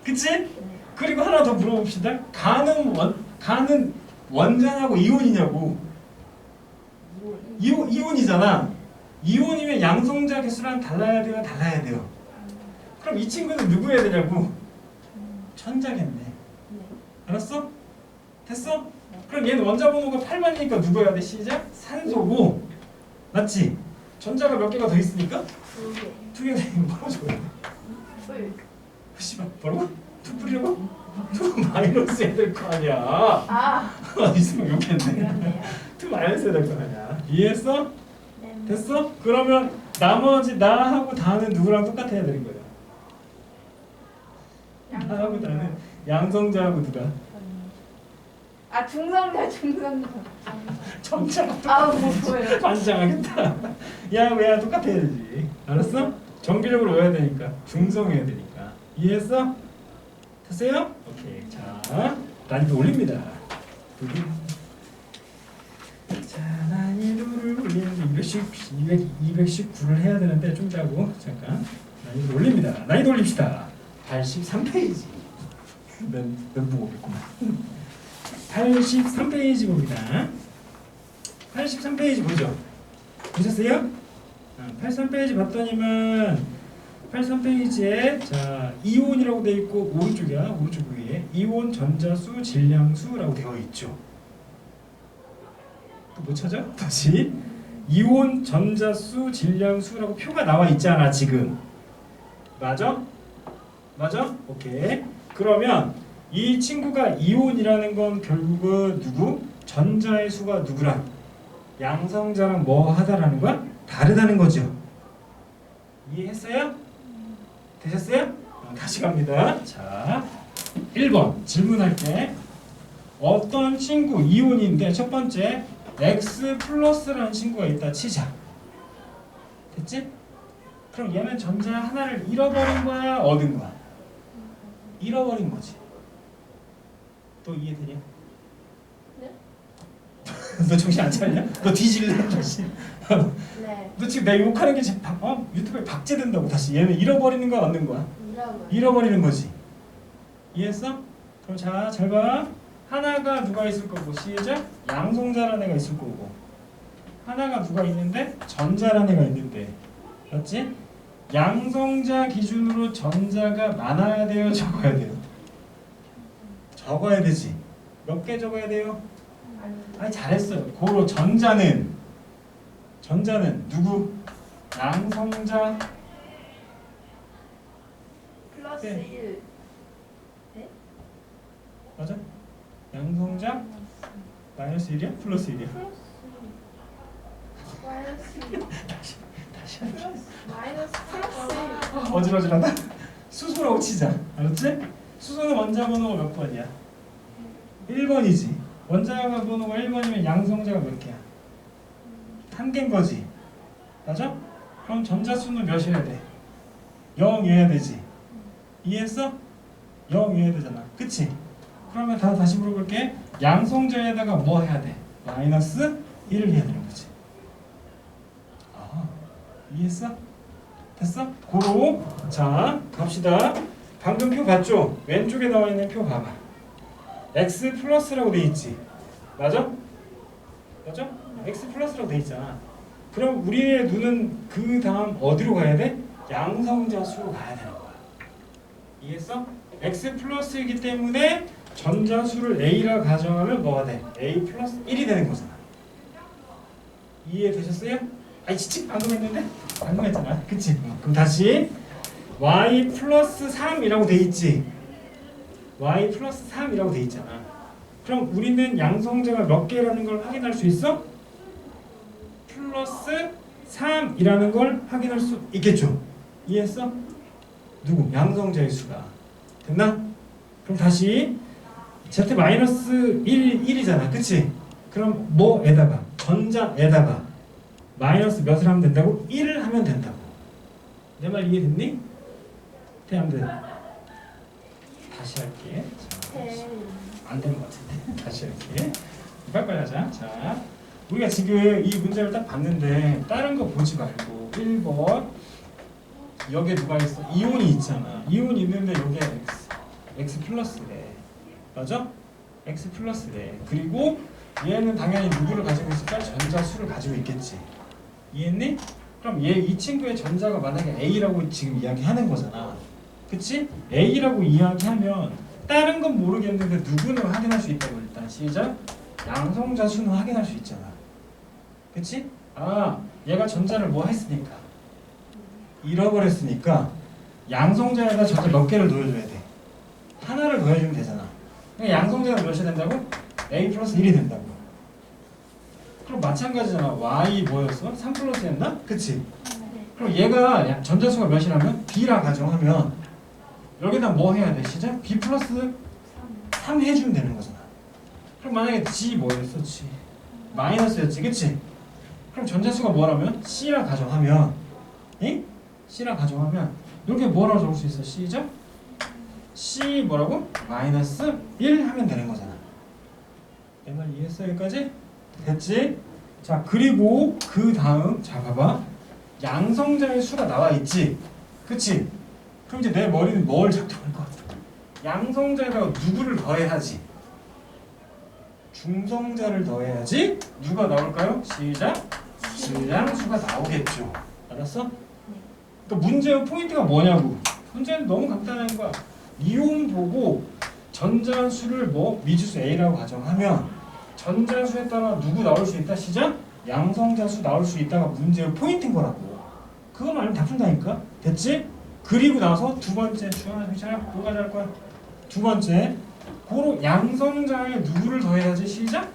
그치? 그리고 하나 더 물어봅시다. 가는 원자냐고 이온이냐고. 이온이잖아. 이온이면 양성자 개수랑 달라야 돼요? 달라야 돼요? 그럼 이 친구는 누구 해야 되냐고? 천자겠네. 알았어? 됐어? 그럼 얘는 원자 번호가 8번이니까 누구 해야 돼? 시작? 산소고. 맞지? 전자가 몇 개가 더 있으니까? 2개. 두 개가 되면 뭐라고 적어야 돼? 뿔. 씨발 뭐라고? 투 뿌리려고? 투 마이너스 해야 될 거 아니야. 있으면 욕했네. 그렇네요. 투 마이너스 해야 될 거 아니야. 이해했어? 네. 됐어? 그러면 나머지 나하고 다는 누구랑 똑같아야 되는 거야? 나하고 다는 양성자하고 누가? 중성자. 정자가 뭐예요? 반장하겠다. 야 왜야 똑같아야 되지. 알았어? 정기적으로 외워야 되니까 중성해야 되니까. 이해했어? 됐어요? 오케이. 자 난이도 올립니다. 자 난이도를 올리는데 219를 해야 되는데 좀 짜고 잠깐 난이도 올립니다. 난이도 올립시다. 83페이지. 멘붕 오겠구만. 83페이지 봅니다. 83페이지 보죠. 보셨어요? 83페이지 봤더니만 83페이지에 자 이온이라고 되어 있고 오른쪽이야. 오른쪽 위에 이온 전자수 질량수라고 되어 있죠. 또 못 찾아? 다시 이온 전자수 질량수라고 표가 나와 있잖아 지금. 맞아? 맞아? 오케이. 그러면 이 친구가 이온이라는 건 결국은 누구? 전자의 수가 누구랑? 양성자랑 뭐 하다라는 거야? 다르다는 거죠. 이해했어요? 되셨어요? 다시 갑니다. 자, 1번 질문할게. 어떤 친구 이온인데 첫 번째 X 플러스라는 친구가 있다 치자. 됐지? 그럼 얘는 전자 하나를 잃어버린 거야? 얻은 거야? 잃어버린 거지. 또 이해되냐? 네? 너 정신 안 차리냐? 너 뒤질래? 다시. 네. 너 지금 내 욕하는 게 지금 유튜브에 박제된다고 다시. 얘는 잃어버리는 거야 얻는 거야? 잃어버리는 거지. 이해했어? 그럼 자, 잘 봐. 하나가 누가 있을 거고 시작. 양성자라는 애가 있을 거고. 하나가 누가 있는데 전자라는 애가 있는데. 맞지? 양성자 기준으로 전자가 많아야 돼요? 적어야 돼요? 적어야 되지. 몇 개 적어야 돼요? 아니 잘했어요. 고로 전자는 누구? 양성자 플러스 네. 1. 맞아? 양성자 마이너스 1이야? 플러스 1이야? 다시 할게. 마이너스 플러스 1. 어질어질하다? 수소라고 치자. 알았지? 수소는 원자 번호가 몇 번이야? 1번이지. 원자가 번호가 1번이면 양성자가 몇 개야? 한 개인 거지. 맞아? 그럼 전자수는 몇이어야 돼? 0이어야 되지. 이해했어? 0이어야 되잖아. 그치? 그러면 다시 물어볼게. 양성자에다가 뭐 해야 돼? 마이너스 1을 해야 되는 거지. 아, 이해했어? 됐어? 고로. 자, 갑시다. 방금 표 봤죠? 왼쪽에 나와 있는 표 봐봐. x 플러스라고 돼 있지. 맞아? 맞아? x 플러스라고 돼 있잖아. 그럼 우리의 눈은 그 다음 어디로 가야 돼? 양성자 수로 가야 되는 거야. 이해했어? x 플러스이기 때문에 전자수를 a라 가정하면 뭐가 돼? a 플러스 1이 되는 거잖아. 이해되셨어요? 아이 진짜 방금 했는데? 방금 했잖아. 그치? 그럼 다시 y 플러스 3이라고 돼 있지. y 플러스 3이라고 돼 있잖아. 그럼 우리는 양성자가 몇 개라는 걸 확인할 수 있어? 플러스 3이라는 걸 확인할 수 있겠죠? 이해했어? 누구? 양성자의 수가. 됐나? 그럼 다시 z 마이너스 1이잖아. 그치? 그럼 뭐에다가? 전자에다가 마이너스 몇을 하면 된다고? 1을 하면 된다고. 내 말 이해됐니? 대안 돼. 다시 할게. 안 되는 것 같은데. 다시 할게. 빨리빨리 하자. 자, 우리가 지금 이 문제를 딱 봤는데 다른 거 보지 말고 1번 여기에 누가 있어? 이온이 있잖아. 이온이 있는데 여기에 x 플러스래. 맞아? x 플러스래. 그리고 얘는 당연히 누구를 가지고 있을까? 전자수를 가지고 있겠지. 이해했니? 그럼 얘 이 친구의 전자가 만약에 A라고 지금 이야기하는 거잖아. 그치? A라고 이야기하면 다른 건 모르겠는데 누구는 확인할 수 있다고. 일단 시작. 양성자 수는 확인할 수 있잖아. 그치? 아, 얘가 전자를 뭐 했으니까 잃어버렸으니까 양성자에다 전자 몇 개를 넣어줘야 돼? 하나를 더해주면 되잖아. 그러니까 양성자가 몇이 된다고? A 플러스 1이 된다고. 그럼 마찬가지잖아. Y 뭐였어? 3 플러스였나? 그치? 그럼 얘가 전자수가 몇이라면? B라 가정하면 여기다 뭐 해야 돼? 시작? B 플러스 3 해주면 되는 거잖아. 그럼 만약에 G 뭐였어? G 마이너스였지. 그치? 그럼 전자수가 뭐라면? C라 가정하면 응? C라 가정하면 여기 뭐라고 적을 수 있어? 시작? C 뭐라고? 마이너스 1 하면 되는 거잖아. 내 말 이해했어? 여기까지? 됐지? 자, 그리고 그 다음 자 봐봐. 양성자의 수가 나와 있지? 그치? 그럼 이제 내 머리는 뭘 작동할 것 같아? 양성자에다가 누구를 더해야지? 중성자를 더해야지 누가 나올까요? 시작! 질량수가 나오겠죠. 알았어? 그러니까 문제의 포인트가 뭐냐고. 문제는 너무 간단한 거야. 이온 보고 전자수를 뭐 미지수 A라고 가정하면 전자수에 따라 누구 나올 수 있다? 시작? 양성자수 나올 수 있다가 문제의 포인트인 거라고. 그거 말면 다 푼다니까? 됐지? 그리고 나서 두 번째 주하나 괜찮아? 뭐가 잘 거야? 두 번째 고로 양성자에 누구를 더해야지? 시작?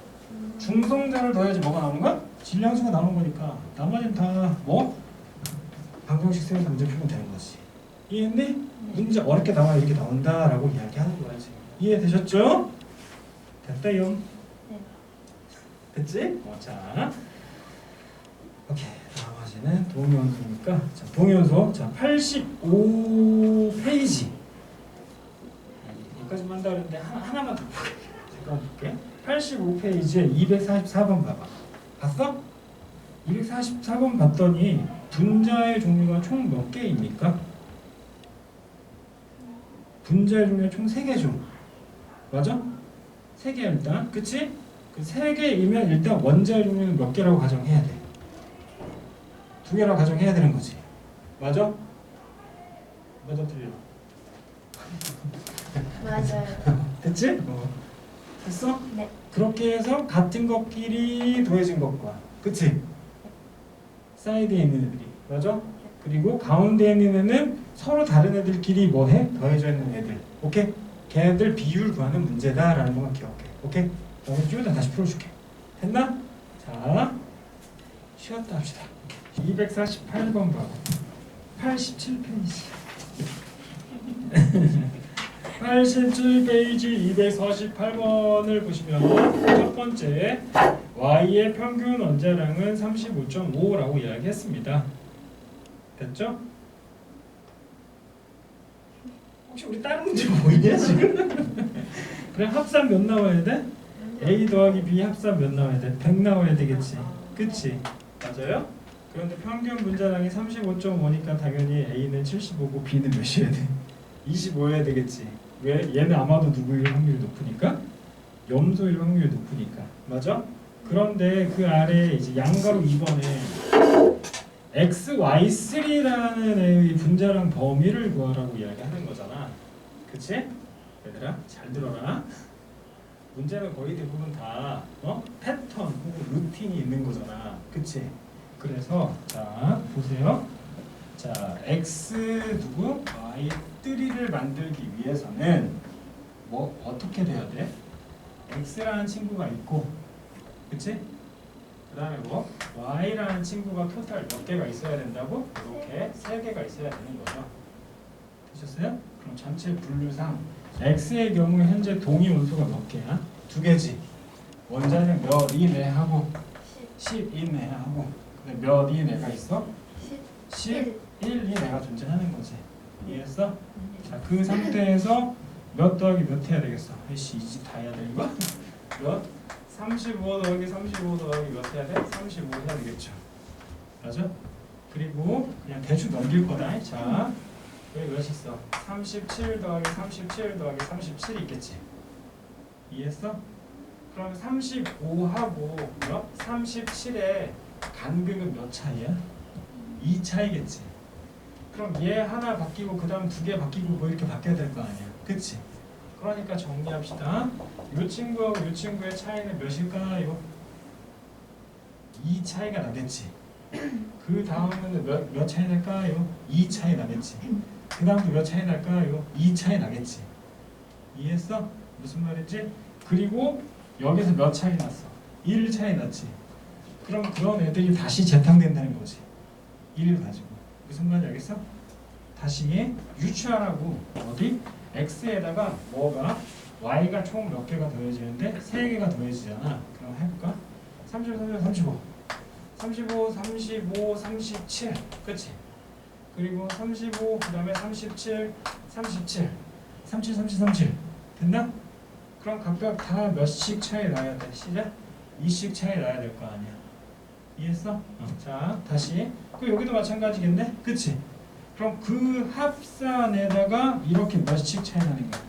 중성자를 더해야지 뭐가 나오는 거야? 질량수가 나오는 거니까 나머지는 다 뭐? 방정식 쓰면서 문제 풀면 되는 거지. 이해했니? 문제 어렵게 나와 이렇게 나온다라고 이야기하는 거야 지금. 이해되셨죠? 됐다요. 네. 됐지? 자, 오케이. 나머지는 동요소니까 자, 동요소 자 85페이지 여기까지만 한다 그랬는데 하나만 더 볼게. 잠깐 볼게. 85페이지에 244번 봐봐. 봤어? 244번 봤더니 분자의 종류가 총 몇 개입니까? 분자의 종류가 총 3개죠. 맞아? 3개 일단. 그치? 그 3개이면 일단 원자의 종류는 몇 개라고 가정해야 돼? 2개라고 가정해야 되는 거지. 맞아? 맞아 틀려? 맞아요. 됐지? 됐어? 네. 그렇게 해서 같은 것끼리 더해진 것과 그치? 사이드에 있는 애들이 맞아? 그리고 가운데 있는 애는 서로 다른 애들끼리 뭐해? 더해져 있는 애들. 오케이? 걔네들 비율 구하는 문제다라는 것만 기억해. 오케이? 그럼 좀 이따 다시 풀어줄게. 됐나? 자, 쉬었다 합시다. 248번 봐봐. 87페이지. 87페이지 248번을 보시면 첫 번째 y의 평균 원자량은 35.5라고 이야기했습니다. 됐죠? 혹시 우리 다른 문제 보이냐 지금? 그래 합산 몇 나와야 돼? A 더하기 B 합산 몇 나와야 돼? 100 나와야 되겠지. 그치? 맞아요? 그런데 평균 분자량이 35.5니까 당연히 A는 75고 B는 몇이어야 돼? 25여야 되겠지. 왜? 얘는 아마도 누구일 확률이 높으니까? 염소일 확률이 높으니까. 맞아? 그런데 그 아래 이제 양가로 2번에 XY3라는 애의 분자량 범위를 구하라고 이야기하는 거잖아. 그치? 얘들아 잘 들어라. 문제는 거의 대부분 다 패턴 혹은 루틴이 있는 거잖아. 그치? 그래서 자 보세요. 자 x 누구 y3를 만들기 위해서는 뭐 어떻게 돼야 돼? x라는 친구가 있고, 그치? 그 다음에 뭐 y라는 친구가 토탈 몇 개가 있어야 된다고? 이렇게 3개가 있어야 되는 거죠. 되셨어요? 그럼 전체 분류상 x의 경우에 현재 동위 원소가 몇 개야? 2개지. 원자는 몇 이내하고 10 이내하고 몇 이내가 있어? 11 이내가 존재하는 거지. 이해했어? 자, 그 상태에서 몇 더하기 몇 해야 되겠어? 아이씨, 이 집 다 해야 되는 거야? 몇? 35 더하기 35 더하기 몇 해야 돼? 35 해야 되겠죠. 맞아? 그리고 그냥 대충 넘길 거다. 자, 여기 몇 있어? 37 더하기 37 더하기 37이 있겠지. 이해했어? 그럼 35하고 37의 간극은 몇 차이야? 2 차이겠지. 그럼 얘 하나 바뀌고 그 다음 2개 바뀌고 뭐 이렇게 바뀌어야 될 거 아니야. 그치? 그러니까 정리합시다. 이 친구하고 이 친구의 차이는 몇일까요? 2 차이가 나겠지. 그 다음은 몇 차이 날까요? 2 차이 나겠지. 그 다음도 몇 차이 날까요? 2 차이 나겠지. 이해했어? 무슨 말인지? 그리고 여기서 몇 차이 났어? 1 차이 났지. 그럼 그런 애들이 다시 재탕된다는 거지. 1 가지고. 무슨 말인지 알겠어? 다시 유추하라고. 어디? x에다가 뭐가 y가 총 몇 개가 더해지는데 3개가 더해지잖아. 그럼 해볼까? 35, 35, 35, 35, 37. 그치? 그리고 35, 그 다음에 37, 37, 37, 37, 37. 됐나? 그럼 각각 다 몇씩 차이 나야 돼? 시작? 2씩 차이 나야 될 거 아니야. 이해했어? 자, 다시. 그 여기도 마찬가지겠네? 그치? 그럼 그 합산에다가 이렇게 몇씩 차이 나는 거야?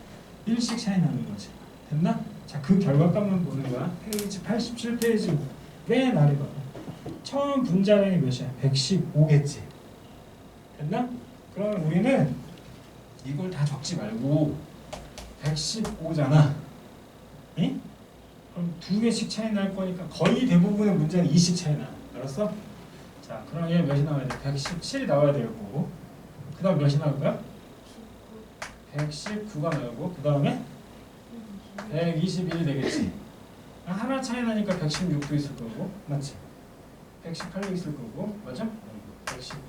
1씩 차이 나는 거지. 됐나? 자, 그 결과값만 보는 거야. 페이지 87페이지 맨 아래 봐. 처음 분자량이 몇이야? 115겠지. 됐나? 그러면 우리는 이걸 다 적지 말고 115잖아. 응? 그럼 2개씩 차이 날 거니까 거의 대부분의 문제는 2씩 차이 나. 알았어? 자, 그럼 얘 몇이 나와야 돼? 117이 나와야 되고, 그 다음 몇이 나올 거야? 119가 나오고, 그 다음에 121이 되겠지. 하나 차이 나니까 116도 있을 거고, 맞지? 118도 있을 거고, 맞아? 118.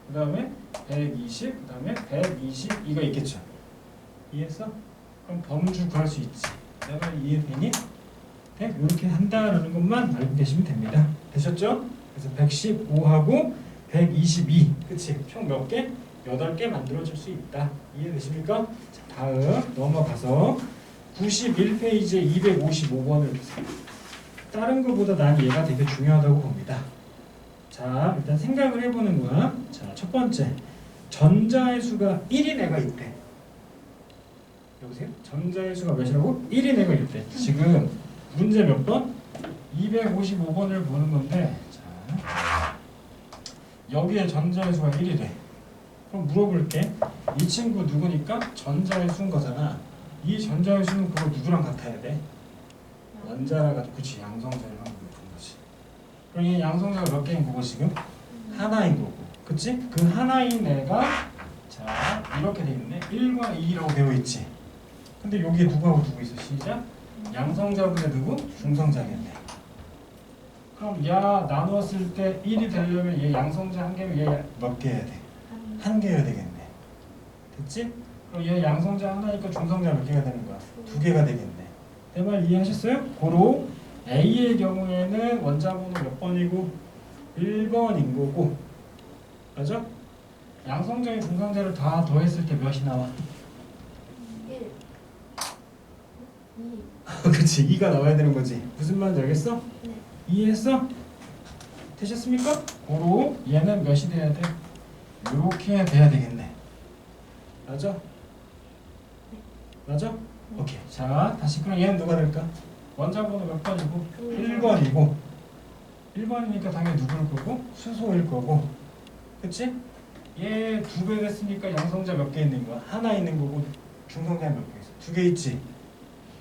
그 다음에 120, 그 다음에 122가 있겠죠. 이해했어? 그럼 범주 구할 수 있지. 내가 이해되니? 네? 이렇게 한다라는 것만 알고 계시면 됩니다. 되셨죠? 그래서 115하고 122, 그치? 총 몇 개? 8개 만들어질 수 있다. 이해되십니까? 자, 다음 넘어가서 91페이지에 255번을 보세요. 다른 것보다 난 얘가 되게 중요하다고 봅니다. 자, 일단 생각을 해보는 거야. 자, 첫 번째, 전자의 수가 1인 애가 있대. 여보세요? 전자의 수가 몇이라고? 1인 애가 있대. 지금 문제 몇 번? 255번을 보는 건데, 자, 여기에 전자의 수가 1이래. 그럼 물어볼게. 이 친구 누구니까? 전자의 수인 거잖아. 이 전자의 수는 그거 누구랑 같아야 돼? 원자라 가지고, 그치, 양성자랑 보는 거지. 그럼 이 양성자가 몇 개인 거고 지금? 하나인 거고, 그치? 그 하나인 애가 자 이렇게 돼 있네. 1과 2라고 되어 있지. 근데 여기에 누구하고 누구 있어? 시작. 양성자분의 누구? 중성자겠네. 그럼 야 나눴을 때 1이 되려면 얘 양성자 한 개면 얘 몇 개 해야 돼? 한 개 해야 되겠네. 됐지? 그럼 얘 양성자 하나니까 중성자 몇 개가 되는 거야? 2개가 되겠네. 내 말 이해하셨어요? 고로 A의 경우에는 원자번호 몇 번이고 1번인 거고, 맞아? 양성자의 중성자를 다 더했을 때 몇이 나와? 1 2 그치, 2가 나와야 되는 거지. 무슨 말인지 알겠어? 네. 이해했어? 되셨습니까? 고로 얘는 몇이 돼야 돼? 이렇게 돼야 되겠네. 맞아? 맞아? 오케이. 자, 다시 그럼 얘는 누가 될까? 원자번호 몇 번이고? 1번이고 1번이니까 당연히 누구일 거고? 수소일 거고, 그치? 얘 2배 됐으니까 양성자 몇 개 있는 거야? 하나 있는 거고 중성자 몇 개 있어? 2개 있지?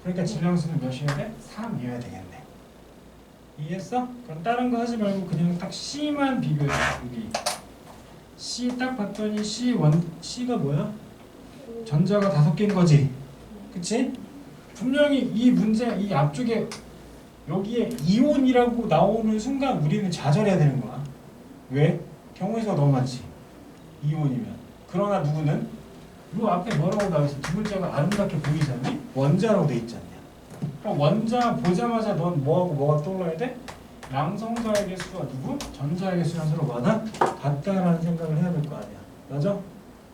그러니까 질량수는 몇이어야 돼? 3이어야 되겠네. 이해했어? 그럼 다른 거 하지 말고 그냥 딱 C만 비교해. 여기 C 딱 봤더니 C가 뭐야? 전자가 5개인 거지, 그치? 분명히 이 문제 이 앞쪽에 여기에 이온이라고 나오는 순간 우리는 좌절해야 되는 거야. 왜? 경우의 수가 너무 많지, 이온이면. 그러나 누구는 이 앞에 뭐라고 나와 있어? 두 글자가 아름답게 보이지 않니? 원자라고 돼 있지 않냐? 그럼 원자 보자마자 넌 뭐하고 뭐가 떠올라야 돼? 양성자의 개수가 누구? 전자의 개수랑 서로 뭐하나? 같다라는 생각을 해야 될 거 아니야. 맞아?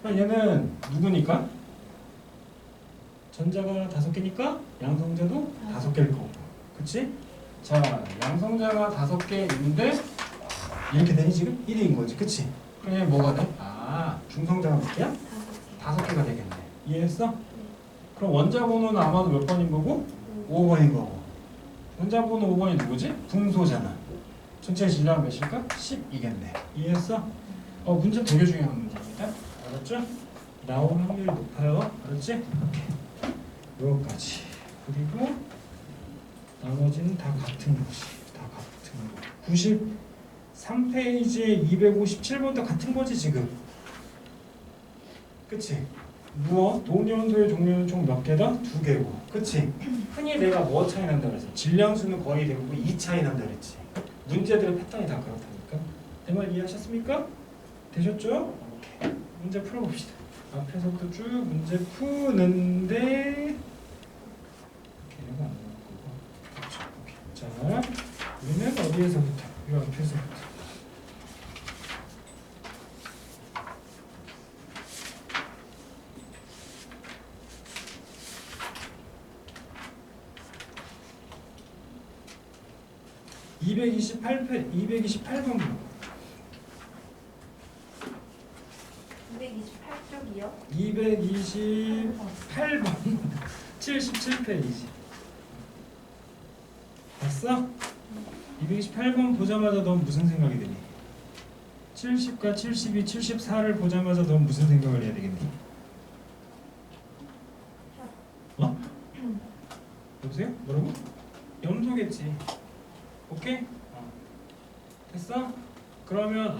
그럼 얘는 누구니까? 전자가 5개니까 양성자도 5개일 거고, 그치? 자, 양성자가 5개 있는데 이렇게 되니 지금 1인 거지, 그치? 그럼 얘 뭐가 돼? 아, 중성자가 몇 개야? 5개가 되겠네. 이해했어? 그럼 원자 번호는 아마도 몇 번인 거고? 5번인 거고. 원자 번호 5번이 누구지? 분소잖아. 전체 질량은 몇일까? 10이겠네. 이해했어? 문제 되게 중요한 문제입니다. 알았죠? 나올 확률이 높아요. 알았지? 오케이. 여기까지. 그리고 나머지는 다 같은 거지. 다 같은 거. 93페이지에 257번도 같은 거지 지금. 그치? 무어 동위원소의 종류는 총 몇 개다? 2개고. 그치? 흔히 내가 뭐 차이 난다 그랬어? 질량수는 거의 대부분 2 차이 난다 그랬지. 문제들의 패턴이 다 그렇다니까. 내 말 이해하셨습니까? 되셨죠? 오케이. 문제 풀어봅시다. 앞에서부터 쭉 문제 푸는데 걔가 안 나올 거고. 그렇죠. 오케이. 자, 우리는 어디에서부터? 이 앞에서부터. (228번) 228쪽이요? 228번 77페이지 봤어? 228번 보자마자 넌 무슨 생각이 드니? 70과 72, 74를 보자마자 넌 무슨 생각을 해야 되겠니? 어? 여보세요? 뭐라고? 염소겠지. 오케이? 됐어? 그러면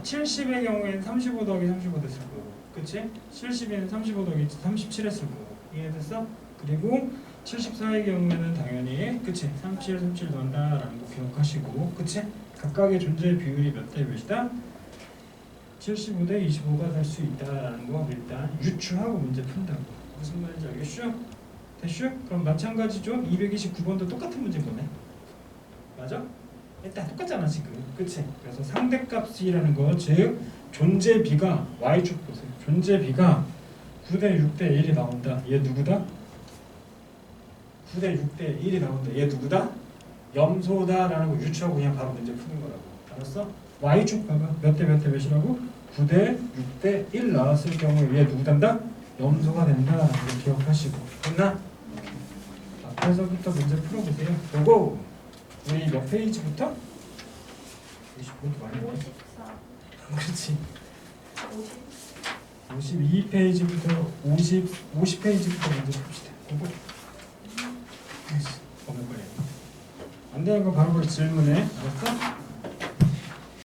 70의 경우에는 35 더하기 35 됐을 거고, 그치? 70에는 35 더하기 37 했을 거고, 이해됐어? 그리고 74의 경우에는 당연히, 그치? 37, 37 넣는다라는 거 기억하시고, 그치? 각각의 존재 비율이 몇 대 몇이다? 75대 25가 될 수 있다라는 거 일단 유추하고 문제 푼다고. 무슨 말인지 알겠슈? 됐슈? 그럼 마찬가지죠? 229번도 똑같은 문제인 거네. 맞아? 일단 똑같잖아 지금, 그치? 그래서 상대값이라는 거, 즉 존재비가 y축 보세요. 존재비가 9대 6대 1이 나온다. 얘 누구다? 9대 6대 1이 나온다. 얘 누구다? 염소다라는 거 유추하고 그냥 바로 문제 푸는 거라고. 알았어? y축 봐봐. 몇 대 몇 대 몇이라고? 9대 6대 1 나왔을 경우에 얘 누구단다? 염소가 된다라는 거 기억하시고. 됐나? 앞에서부터 문제 풀어보세요. 보고 우리 몇 페이지부터? 25도 많이 했네. 54 그렇지. 50 52페이지부터 50페이지부터 먼저 봅시다. 그거 어머 거예요. 안 되는 거 바로 질문해. 알았어?